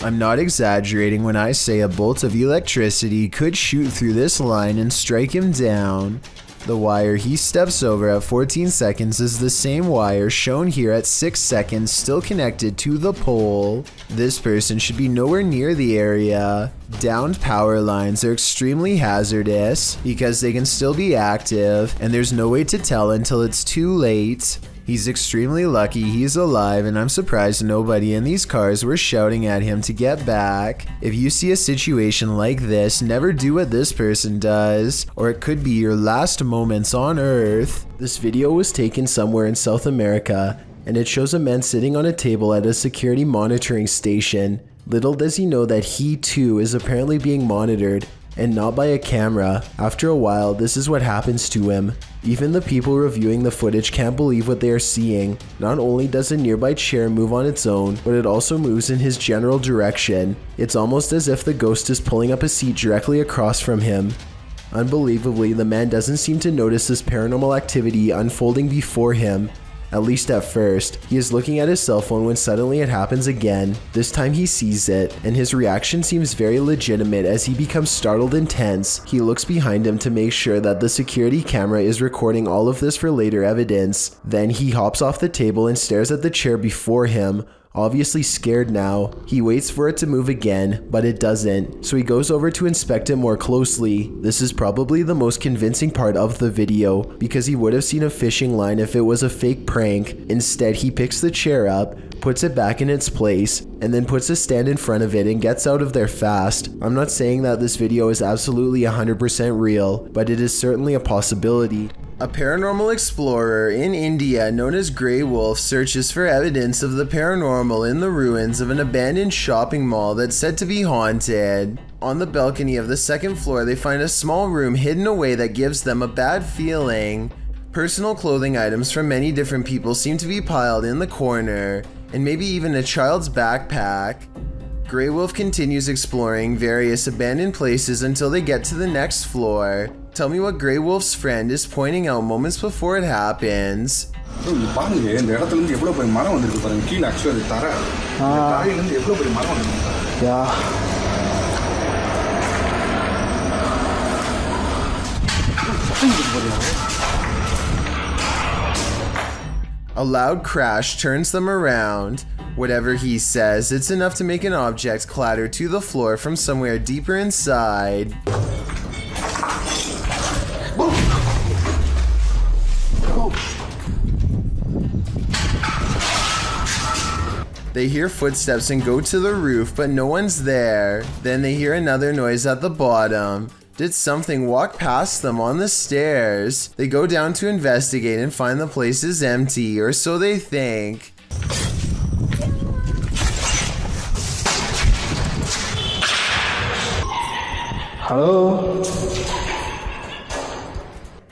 I'm not exaggerating when I say a bolt of electricity could shoot through this line and strike him down. The wire he steps over at 14 seconds is the same wire shown here at 6 seconds, still connected to the pole. This person should be nowhere near the area. Downed power lines are extremely hazardous because they can still be active, and there's no way to tell until it's too late. He's extremely lucky he's alive, and I'm surprised nobody in these cars were shouting at him to get back. If you see a situation like this, never do what this person does, or it could be your last moments on Earth. This video was taken somewhere in South America, and it shows a man sitting on a table at a security monitoring station. Little does he know that he too is apparently being monitored, and not by a camera. After a while, this is what happens to him. Even the people reviewing the footage can't believe what they are seeing. Not only does a nearby chair move on its own, but it also moves in his general direction. It's almost as if the ghost is pulling up a seat directly across from him. Unbelievably, the man doesn't seem to notice this paranormal activity unfolding before him. At least at first. He is looking at his cell phone when suddenly it happens again. This time he sees it, and his reaction seems very legitimate as he becomes startled and tense. He looks behind him to make sure that the security camera is recording all of this for later evidence. Then he hops off the table and stares at the chair before him. Obviously scared now. He waits for it to move again, but it doesn't, so he goes over to inspect it more closely. This is probably the most convincing part of the video, because he would have seen a fishing line if it was a fake prank. Instead, he picks the chair up, puts it back in its place, and then puts a stand in front of it and gets out of there fast. I'm not saying that this video is absolutely 100% real, but it is certainly a possibility. A paranormal explorer in India known as Grey Wolf searches for evidence of the paranormal in the ruins of an abandoned shopping mall that's said to be haunted. On the balcony of the second floor, they find a small room hidden away that gives them a bad feeling. Personal clothing items from many different people seem to be piled in the corner, and maybe even a child's backpack. Grey Wolf continues exploring various abandoned places until they get to the next floor. Tell me what Grey Wolf's friend is pointing out moments before it happens. A loud crash turns them around. Whatever he says, it's enough to make an object clatter to the floor from somewhere deeper inside. They hear footsteps and go to the roof, but no one's there. Then they hear another noise at the bottom. Did something walk past them on the stairs? They go down to investigate and find the place is empty, or so they think. Hello?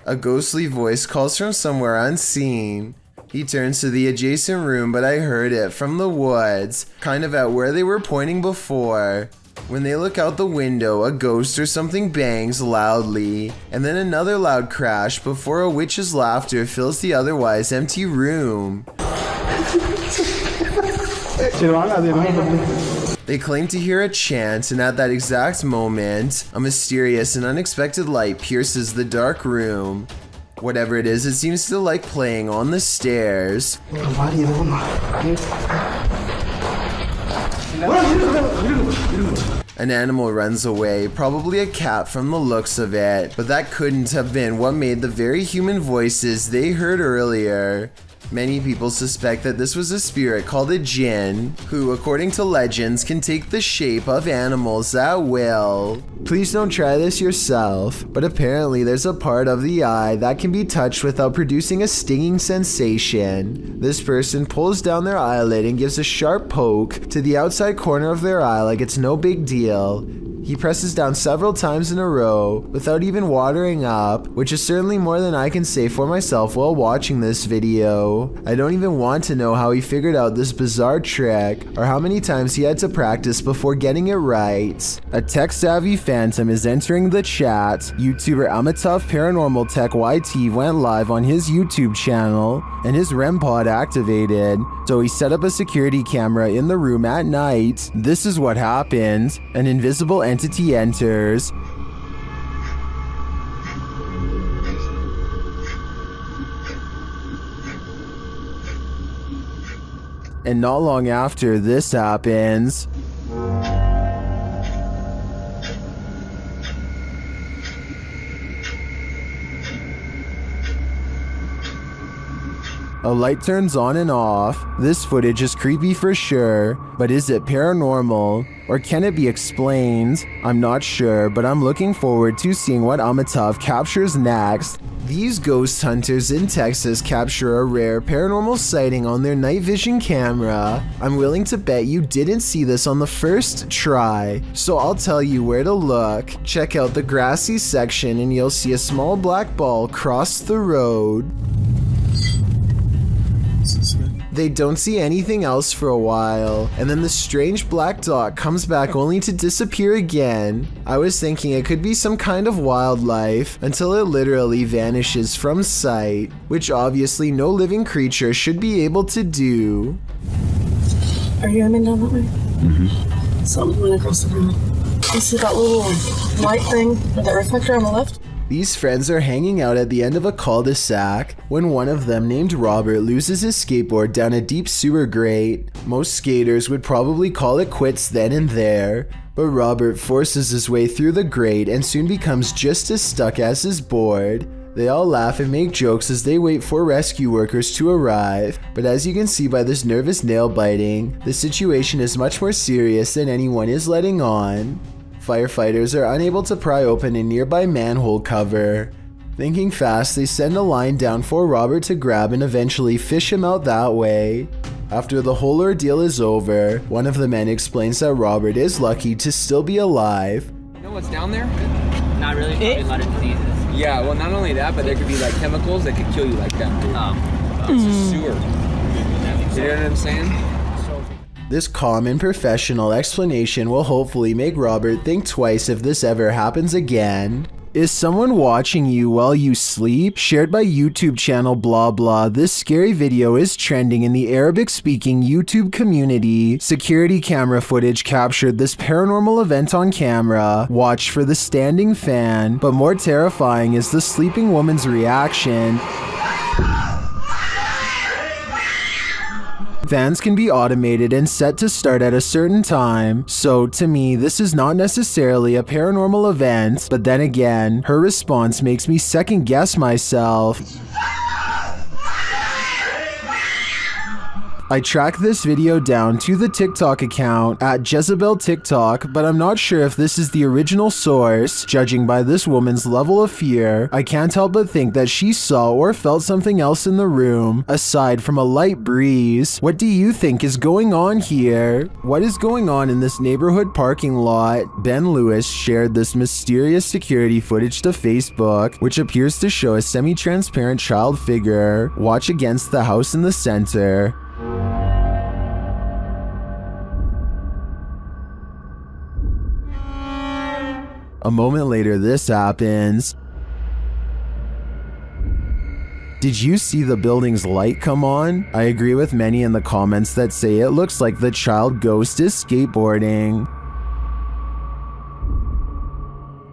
A ghostly voice calls from somewhere unseen. He turns to the adjacent room, but I heard it from the woods, kind of at where they were pointing before. When they look out the window, a ghost or something bangs loudly, and then another loud crash before a witch's laughter fills the otherwise empty room. They claim to hear a chant, and at that exact moment, a mysterious and unexpected light pierces the dark room. Whatever it is, it seems to like playing on the stairs. An animal runs away, probably a cat from the looks of it, but that couldn't have been what made the very human voices they heard earlier. Many people suspect that this was a spirit called a jinn, who, according to legends, can take the shape of animals at will. Please don't try this yourself, but apparently there's a part of the eye that can be touched without producing a stinging sensation. This person pulls down their eyelid and gives a sharp poke to the outside corner of their eye like it's no big deal. He presses down several times in a row without even watering up, which is certainly more than I can say for myself while watching this video. I don't even want to know how he figured out this bizarre trick or how many times he had to practice before getting it right. A tech-savvy phantom is entering the chat. YouTuber Amitov Paranormal Tech YT went live on his YouTube channel and his REM pod activated, so he set up a security camera in the room at night. This is what happened. An invisible entity enters. And not long after this happens, a light turns on and off. This footage is creepy for sure, but is it paranormal? Or can it be explained? I'm not sure, but I'm looking forward to seeing what Amitov captures next. These ghost hunters in Texas capture a rare paranormal sighting on their night vision camera. I'm willing to bet you didn't see this on the first try, so I'll tell you where to look. Check out the grassy section and you'll see a small black ball cross the road. They don't see anything else for a while, and then the strange black dot comes back only to disappear again. I was thinking it could be some kind of wildlife until it literally vanishes from sight, which obviously no living creature should be able to do. Are you aiming down that way? Mm-hmm. Something went across the room. You see that little light thing with the reflector on the left? These friends are hanging out at the end of a cul-de-sac when one of them, named Robert, loses his skateboard down a deep sewer grate. Most skaters would probably call it quits then and there, but Robert forces his way through the grate and soon becomes just as stuck as his board. They all laugh and make jokes as they wait for rescue workers to arrive, but as you can see by this nervous nail biting, the situation is much more serious than anyone is letting on. Firefighters are unable to pry open a nearby manhole cover. Thinking fast, they send a line down for Robert to grab and eventually fish him out that way. After the whole ordeal is over, one of the men explains that Robert is lucky to still be alive. You know what's down there? Not really, probably a lot of diseases. Yeah, well, not only that, but there could be like chemicals that could kill you like that, dude. It's a sewer. You know what I'm saying? This calm and professional explanation will hopefully make Robert think twice if this ever happens again. Is someone watching you while you sleep? Shared by YouTube channel blah blah, this scary video is trending in the Arabic-speaking YouTube community. Security camera footage captured this paranormal event on camera. Watch for the standing fan, but more terrifying is the sleeping woman's reaction. Fans can be automated and set to start at a certain time, so to me this is not necessarily a paranormal event, but then again, her response makes me second guess myself. I tracked this video down to the TikTok account at Jezebel TikTok, but I'm not sure if this is the original source. Judging by this woman's level of fear, I can't help but think that she saw or felt something else in the room, aside from a light breeze. What do you think is going on here? What is going on in this neighborhood parking lot? Ben Lewis shared this mysterious security footage to Facebook, which appears to show a semi-transparent child figure watch against the house in the center. A moment later, this happens. Did you see the building's light come on? I agree with many in the comments that say it looks like the child ghost is skateboarding.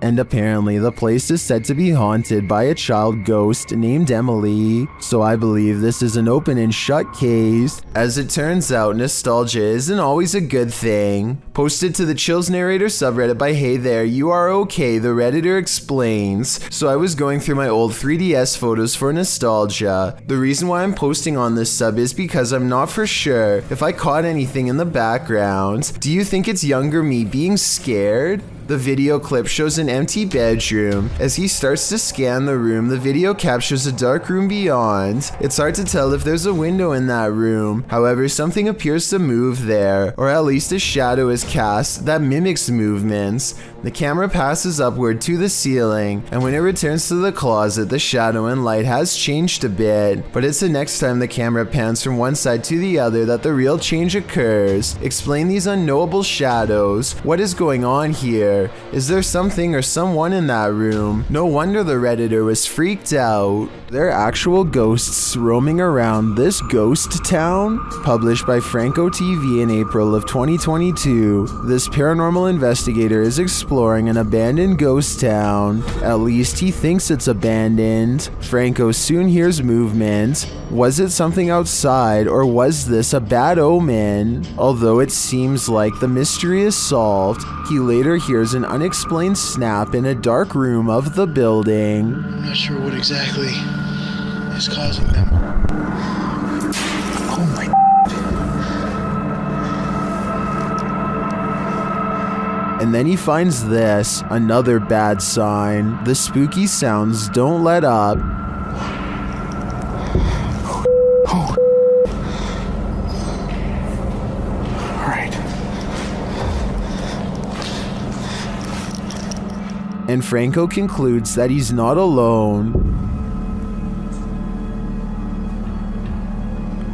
And apparently the place is said to be haunted by a child ghost named Emily, so I believe this is an open and shut case. As it turns out, nostalgia isn't always a good thing. Posted to the Chills Narrator subreddit by Hey There, You Are Okay, the Redditor explains. So I was going through my old 3DS photos for nostalgia. The reason why I'm posting on this sub is because I'm not for sure if I caught anything in the background. Do you think it's younger me being scared? The video clip shows an empty bedroom. As he starts to scan the room, the video captures a dark room beyond. It's hard to tell if there's a window in that room. However, something appears to move there, or at least a shadow is cast that mimics movements. The camera passes upward to the ceiling, and when it returns to the closet, the shadow and light has changed a bit, but it's the next time the camera pans from one side to the other that the real change occurs. Explain these unknowable shadows. What is going on here? Is there something or someone in that room? No wonder the Redditor was freaked out. There are actual ghosts roaming around this ghost town? Published by Franco TV in April of 2022, this paranormal investigator is exploring an abandoned ghost town. At least he thinks it's abandoned. Franco soon hears movement. Was it something outside, or was this a bad omen? Although it seems like the mystery is solved, he later hears an unexplained snap in a dark room of the building. I'm not sure what exactly is causing them. Oh my. And then he finds this, another bad sign. The spooky sounds don't let up. Oh. All right. And Franco concludes that he's not alone.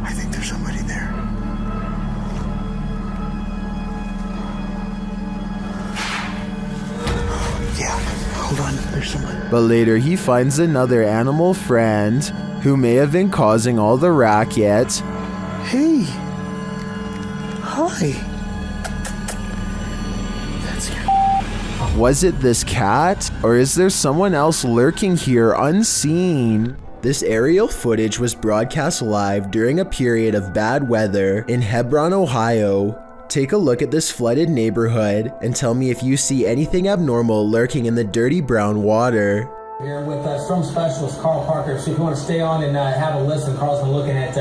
I think there's somebody there. Yeah, hold on, there's somebody. But later he finds another animal friend who may have been causing all the racket. Hey. Hi. That's you. Was it this cat? Or is there someone else lurking here unseen? This aerial footage was broadcast live during a period of bad weather in Hebron, Ohio. Take a look at this flooded neighborhood and tell me if you see anything abnormal lurking in the dirty brown water. Here with from Specialist Carl Parker, so if you want to stay on and have a listen, Carl's been looking at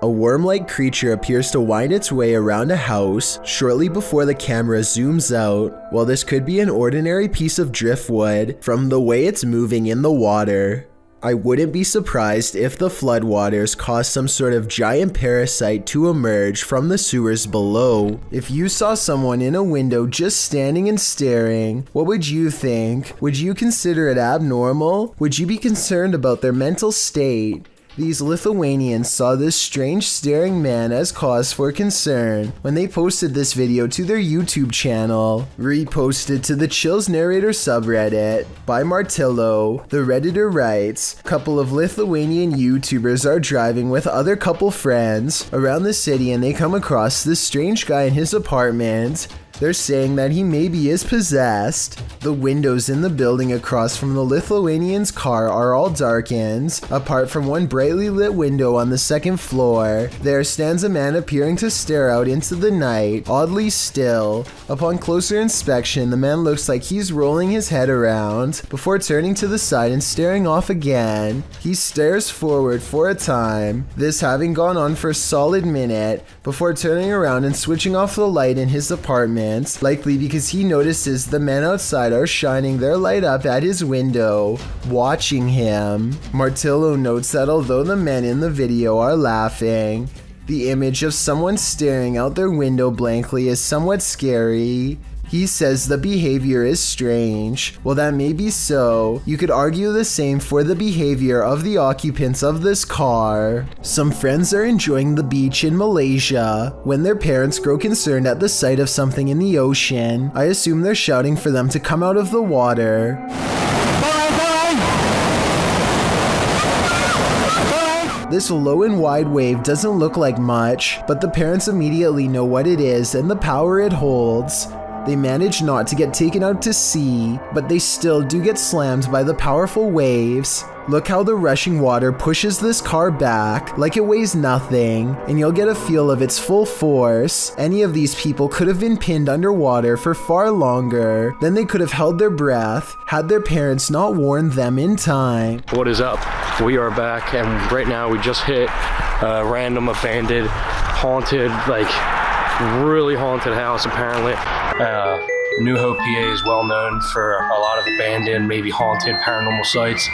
A worm-like creature appears to wind its way around a house shortly before the camera zooms out. While this could be an ordinary piece of driftwood from the way it's moving in the water, I wouldn't be surprised if the floodwaters caused some sort of giant parasite to emerge from the sewers below. If you saw someone in a window just standing and staring, what would you think? Would you consider it abnormal? Would you be concerned about their mental state? These Lithuanians saw this strange staring man as cause for concern when they posted this video to their YouTube channel. Reposted to the Chills Narrator subreddit by Martillo, the Redditor writes, couple of Lithuanian YouTubers are driving with other couple friends around the city and they come across this strange guy in his apartment. They're saying that he maybe is possessed. The windows in the building across from the Lithuanian's car are all darkened. Apart from one brightly lit window on the second floor, there stands a man appearing to stare out into the night, oddly still. Upon closer inspection, the man looks like he's rolling his head around before turning to the side and staring off again. He stares forward for a time, this having gone on for a solid minute, before turning around and switching off the light in his apartment, likely because he notices the men outside are shining their light up at his window, watching him. Martillo notes that although the men in the video are laughing, the image of someone staring out their window blankly is somewhat scary. He says the behavior is strange. While that may be so, you could argue the same for the behavior of the occupants of this car. Some friends are enjoying the beach in Malaysia when their parents grow concerned at the sight of something in the ocean. I assume they're shouting for them to come out of the water. This low and wide wave doesn't look like much, but the parents immediately know what it is and the power it holds. They manage not to get taken out to sea, but they still do get slammed by the powerful waves. Look how the rushing water pushes this car back like it weighs nothing, and you'll get a feel of its full force. Any of these people could have been pinned underwater for far longer. Then they could have held their breath had their parents not warned them in time. What is up? We are back, and right now we just hit a random abandoned, haunted, like really haunted house apparently. New Hope, PA is well known for a lot of abandoned, maybe haunted paranormal sites.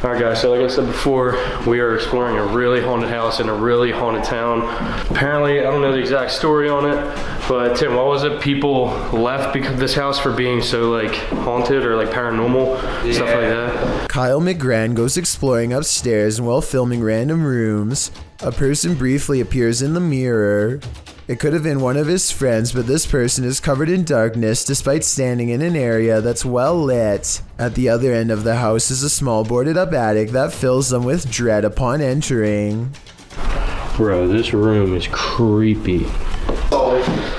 Alright guys, so like I said before, we are exploring a really haunted house in a really haunted town. Apparently, I don't know the exact story on it, but Tim, what was it? People left because of this house for being so like haunted or like paranormal, stuff like that. Kyle McGran goes exploring upstairs, and while filming random rooms, a person briefly appears in the mirror. It could have been one of his friends, but this person is covered in darkness despite standing in an area that's well lit. At the other end of the house is a small boarded up attic that fills them with dread upon entering. Bro, this room is creepy.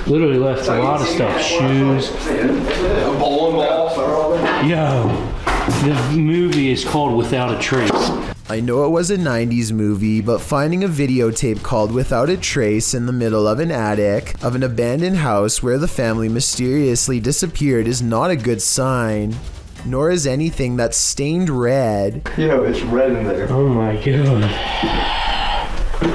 Literally left a lot of stuff, shoes. Yo, the movie is called Without a Trace. I know it was a 90s movie, but finding a videotape called Without a Trace in the middle of an attic of an abandoned house where the family mysteriously disappeared is not a good sign. Nor is anything that's stained red. Yo, it's red in there. Oh my god.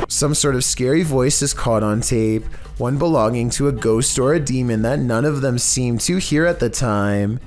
Some sort of scary voice is caught on tape, one belonging to a ghost or a demon that none of them seemed to hear at the time.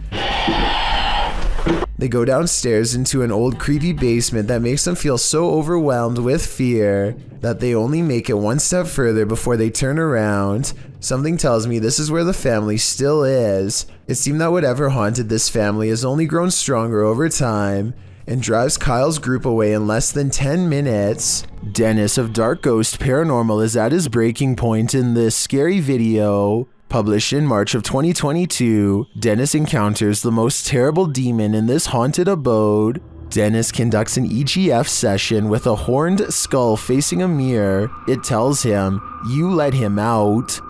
They go downstairs into an old creepy basement that makes them feel so overwhelmed with fear that they only make it one step further before they turn around. Something tells me this is where the family still is. It seemed that whatever haunted this family has only grown stronger over time and drives Kyle's group away in less than 10 minutes. Dennis of Dark Ghost Paranormal is at his breaking point in this scary video. Published in March of 2022, Dennis encounters the most terrible demon in this haunted abode. Dennis conducts an EGF session with a horned skull facing a mirror. It tells him, "You let him out."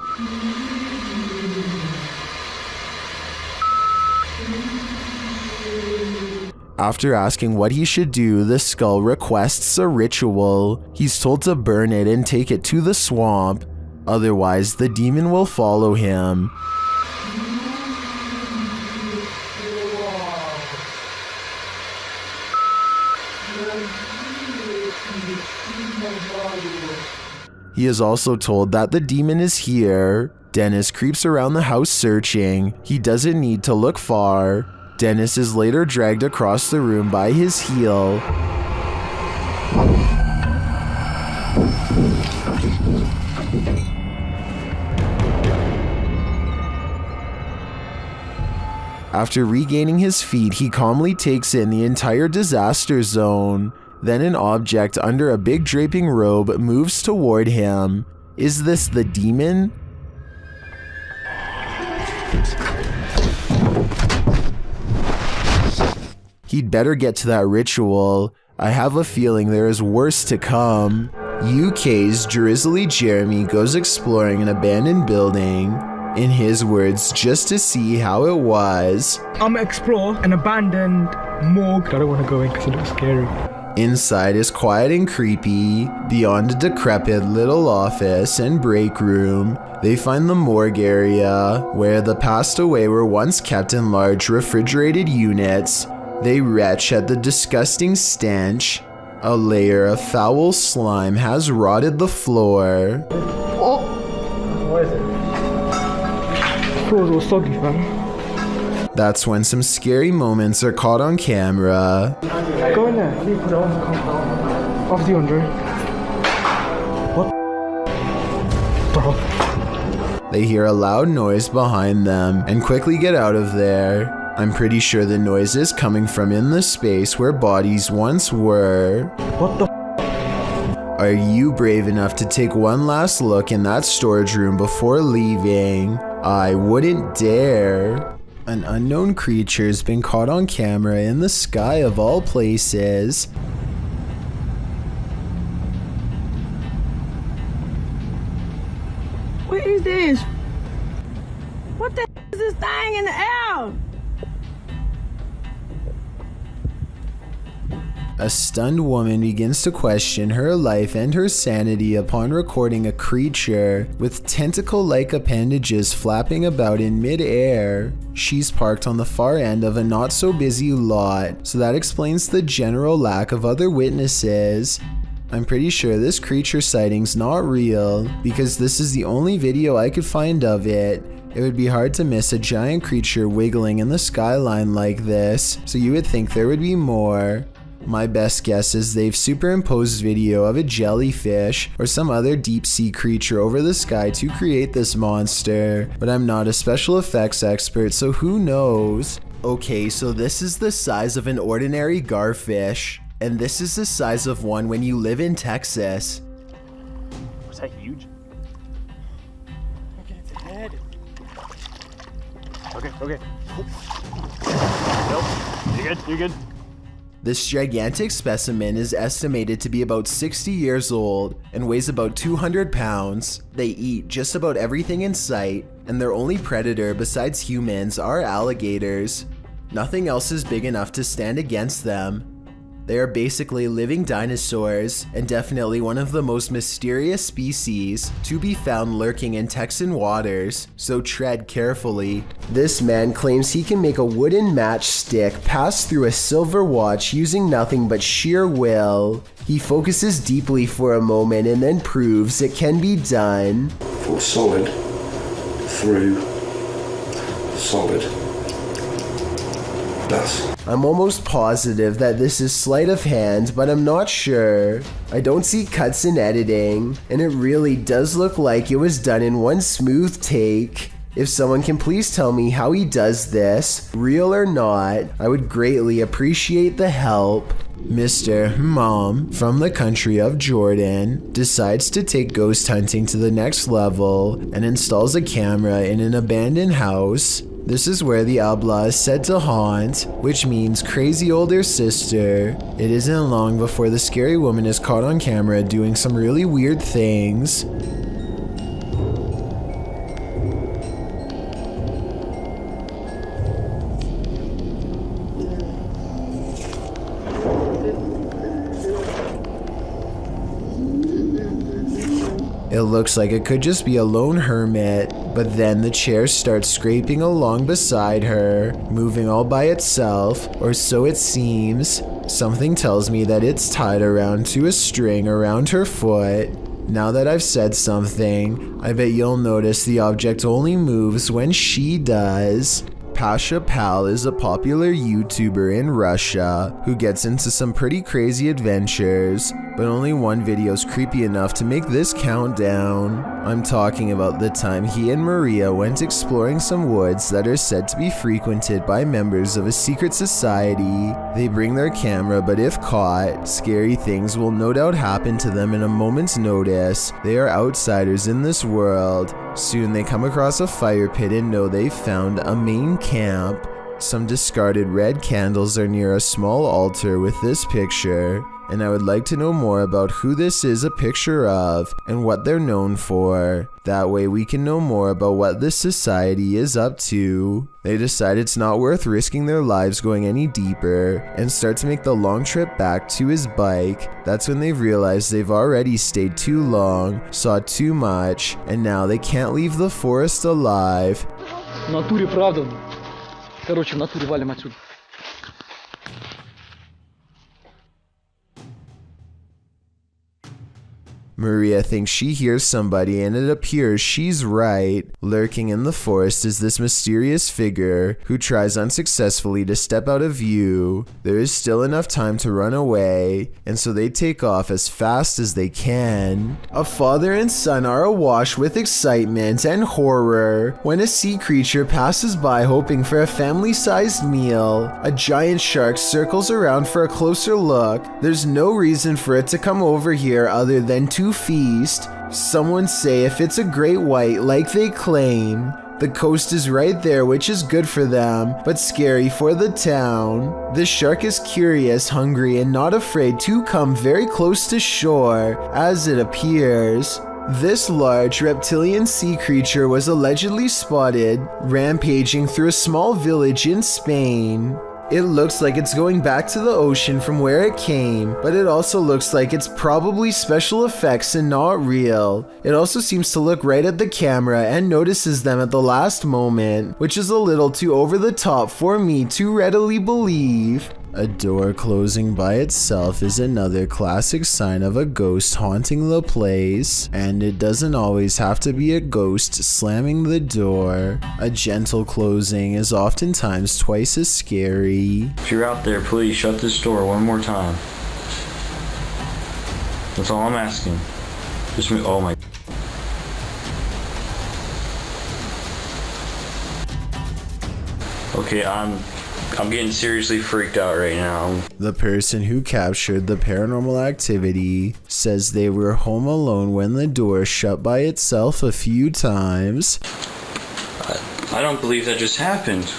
After asking what he should do, the skull requests a ritual. He's told to burn it and take it to the swamp. Otherwise, the demon will follow him. He is also told that the demon is here. Dennis creeps around the house searching. He doesn't need to look far. Dennis is later dragged across the room by his heel. After regaining his feet, he calmly takes in the entire disaster zone. Then an object under a big draping robe moves toward him. Is this the demon? He'd better get to that ritual. I have a feeling there is worse to come. UK's Drizzly Jeremy goes exploring an abandoned building. in his words, just to see how it was. I'm gonna explore an abandoned morgue. I don't want to go in because it looks scary. Inside is quiet and creepy. Beyond a decrepit little office and break room, they find the morgue area, where the passed away were once kept in large refrigerated units. They retch at the disgusting stench. A layer of foul slime has rotted the floor. Oh! What is it? The floor's all soggy, fam. That's when some scary moments are caught on camera. Go in there. Put it on. Off you, Andre. What? Bro. They hear a loud noise behind them and quickly get out of there. I'm pretty sure the noise is coming from in the space where bodies once were. What the? Are you brave enough to take one last look in that storage room before leaving? I wouldn't dare. An unknown creature's been caught on camera in the sky of all places. What is this? What the is this thing in the air? A stunned woman begins to question her life and her sanity upon recording a creature with tentacle-like appendages flapping about in mid-air. She's parked on the far end of a not-so-busy lot, so that explains the general lack of other witnesses. I'm pretty sure this creature sighting's not real, because this is the only video I could find of it. It would be hard to miss a giant creature wiggling in the skyline like this, so you would think there would be more. My best guess is they've superimposed video of a jellyfish or some other deep sea creature over the sky to create this monster, but I'm not a special effects expert, so who knows? Okay, so this is the size of an ordinary garfish, and this is the size of one when you live in Texas. Was that huge? Look at its head. Okay. Nope. You're good. This gigantic specimen is estimated to be about 60 years old and weighs about 200 pounds. They eat just about everything in sight, and their only predator besides humans are alligators. Nothing else is big enough to stand against them. They are basically living dinosaurs, and definitely one of the most mysterious species to be found lurking in Texan waters, so tread carefully. This man claims he can make a wooden matchstick pass through a silver watch using nothing but sheer will. He focuses deeply for a moment and then proves it can be done. For solid, through, solid. Thus. I'm almost positive that this is sleight of hand, but I'm not sure. I don't see cuts in editing, and it really does look like it was done in one smooth take. If someone can please tell me how he does this, real or not, I would greatly appreciate the help. Mr. Mom from the country of Jordan decides to take ghost hunting to the next level and installs a camera in an abandoned house. This is where the Abla is said to haunt, which means crazy older sister. It isn't long before the scary woman is caught on camera doing some really weird things. It looks like it could just be a lone hermit, but then the chair starts scraping along beside her, moving all by itself, or so it seems. Something tells me that it's tied around to a string around her foot. Now that I've said something, I bet you'll notice the object only moves when she does. Pasha Pal is a popular YouTuber in Russia who gets into some pretty crazy adventures, but only one video's creepy enough to make this count down. I'm talking about the time he and Maria went exploring some woods that are said to be frequented by members of a secret society. They bring their camera, but if caught, scary things will no doubt happen to them in a moment's notice. They are outsiders in this world. Soon they come across a fire pit and know they've found a main camp. Some discarded red candles are near a small altar with this picture, and I would like to know more about who this is a picture of and what they're known for. That way we can know more about what this society is up to. They decide it's not worth risking their lives going any deeper and start to make the long trip back to his bike. That's when they've realized they've already stayed too long, saw too much, and now they can't leave the forest alive. В натуре правда. Короче, в натуре валим отсюда. Maria thinks she hears somebody, and it appears she's right. Lurking in the forest is this mysterious figure who tries unsuccessfully to step out of view. There is still enough time to run away, and so they take off as fast as they can. A father and son are awash with excitement and horror when a sea creature passes by hoping for a family-sized meal. A giant shark circles around for a closer look. There's no reason for it to come over here other than to feast. Someone say if it's a great white like they claim. The coast is right there, which is good for them, but scary for the town. The shark is curious, hungry, and not afraid to come very close to shore, as it appears. This large reptilian sea creature was allegedly spotted rampaging through a small village in Spain. It looks like it's going back to the ocean from where it came, but it also looks like it's probably special effects and not real. It also seems to look right at the camera and notices them at the last moment, which is a little too over the top for me to readily believe. A door closing by itself is another classic sign of a ghost haunting the place, and it doesn't always have to be a ghost slamming the door. A gentle closing is oftentimes twice as scary. If you're out there, please shut this door one more time. That's all I'm asking. Just me. Oh my. Okay, I'm getting seriously freaked out right now. The person who captured the paranormal activity says they were home alone when the door shut by itself a few times. I don't believe that just happened.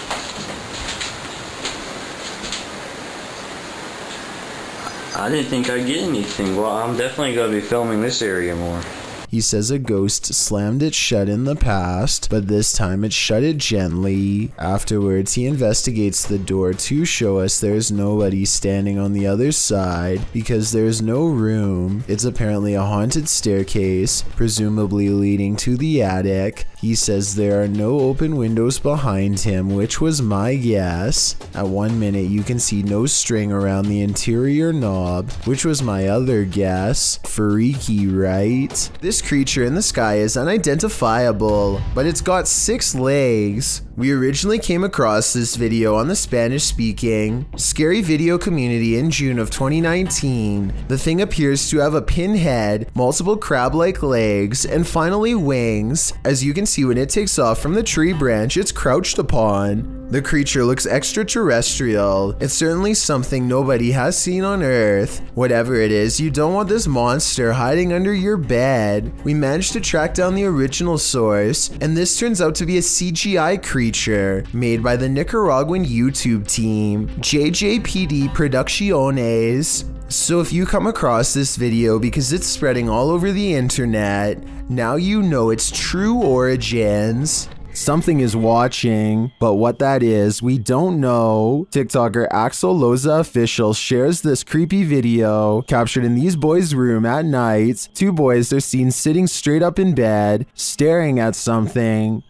I didn't think I'd get anything. Well, I'm definitely going to be filming this area more. He says a ghost slammed it shut in the past, but this time it shut it gently. Afterwards, he investigates the door to show us there's nobody standing on the other side because there's no room. It's apparently a haunted staircase, presumably leading to the attic. He says there are no open windows behind him, which was my guess. At 1 minute, you can see no string around the interior knob, which was my other guess. Freaky, right? This creature in the sky is unidentifiable, but it's got 6 legs. We originally came across this video on the Spanish-speaking Scary Video community in June of 2019. The thing appears to have a pin head, multiple crab-like legs, and finally wings. As you can see when it takes off from the tree branch it's crouched upon. The creature looks extraterrestrial. It's certainly something nobody has seen on Earth. Whatever it is, you don't want this monster hiding under your bed. We managed to track down the original source, and this turns out to be a CGI creature made by the Nicaraguan YouTube team, JJPD Producciones. So if you come across this video because it's spreading all over the internet, now you know its true origins. Something is watching, but what that is, we don't know. TikToker Axel Loza Official shares this creepy video captured in these boys' room at night. 2 boys are seen sitting straight up in bed, staring at something.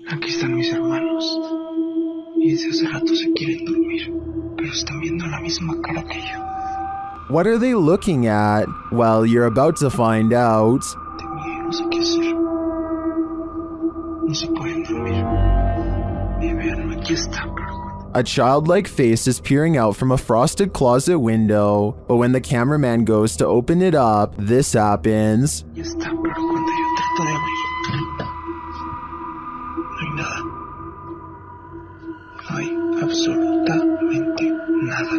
Aquí están mis hermanos. Y desde hace rato se quieren dormir, pero están viendo la misma cara que yo. What are they looking at? Well, you're about to find out. No sé qué hacer. No se pueden dormir. Y vean, aquí está. A childlike face is peering out from a frosted closet window, but when the cameraman goes to open it up, this happens. Ya está, pero cuando yo trato de abrir, no hay nada. No hay absolutamente nada.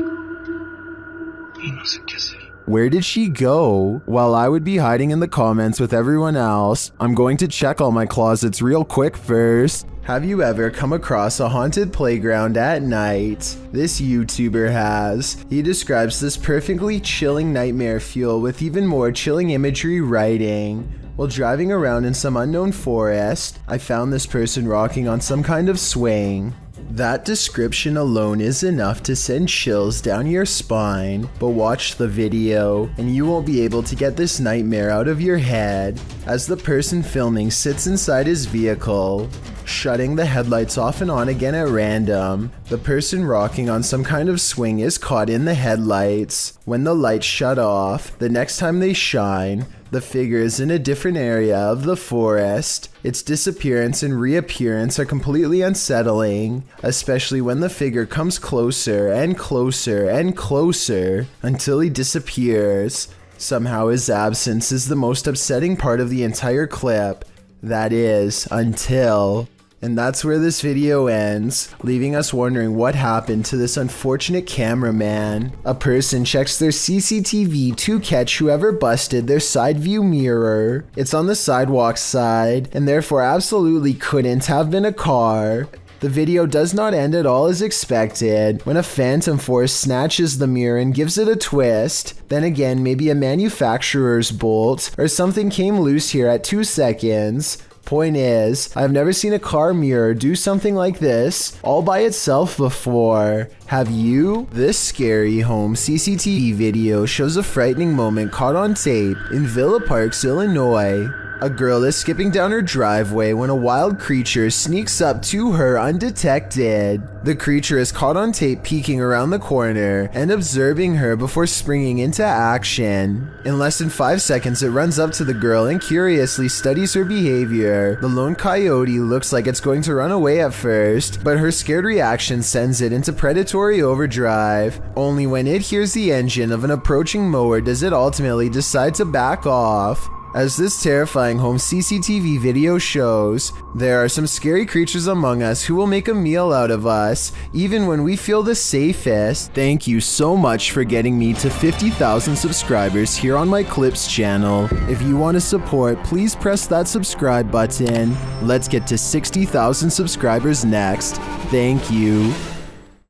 Y no sé qué hacer. Where did she go? While I would be hiding in the comments with everyone else, I'm going to check all my closets real quick first. Have you ever come across a haunted playground at night? This YouTuber has. He describes this perfectly chilling nightmare fuel with even more chilling imagery writing. While driving around in some unknown forest, I found this person rocking on some kind of swing. That description alone is enough to send chills down your spine, but watch the video and you won't be able to get this nightmare out of your head as the person filming sits inside his vehicle, shutting the headlights off and on again at random. The person rocking on some kind of swing is caught in the headlights. When the lights shut off, the next time they shine, the figure is in a different area of the forest. Its disappearance and reappearance are completely unsettling, especially when the figure comes closer and closer and closer until he disappears. Somehow his absence is the most upsetting part of the entire clip. That is, until... And that's where this video ends, leaving us wondering what happened to this unfortunate cameraman. A person checks their CCTV to catch whoever busted their side view mirror. It's on the sidewalk side, and therefore absolutely couldn't have been a car. The video does not end at all as expected, when a phantom force snatches the mirror and gives it a twist. Then again, maybe a manufacturer's bolt or something came loose here at 2 seconds. Point is, I've never seen a car mirror do something like this all by itself before. Have you? This scary home CCTV video shows a frightening moment caught on tape in Villa Parks, Illinois. A girl is skipping down her driveway when a wild creature sneaks up to her undetected. The creature is caught on tape peeking around the corner and observing her before springing into action. In less than 5 seconds, it runs up to the girl and curiously studies her behavior. The lone coyote looks like it's going to run away at first, but her scared reaction sends it into predatory overdrive. Only when it hears the engine of an approaching mower does it ultimately decide to back off. As this terrifying home CCTV video shows, there are some scary creatures among us who will make a meal out of us, even when we feel the safest. Thank you so much for getting me to 50,000 subscribers here on my Clips channel. If you want to support, please press that subscribe button. Let's get to 60,000 subscribers next. Thank you.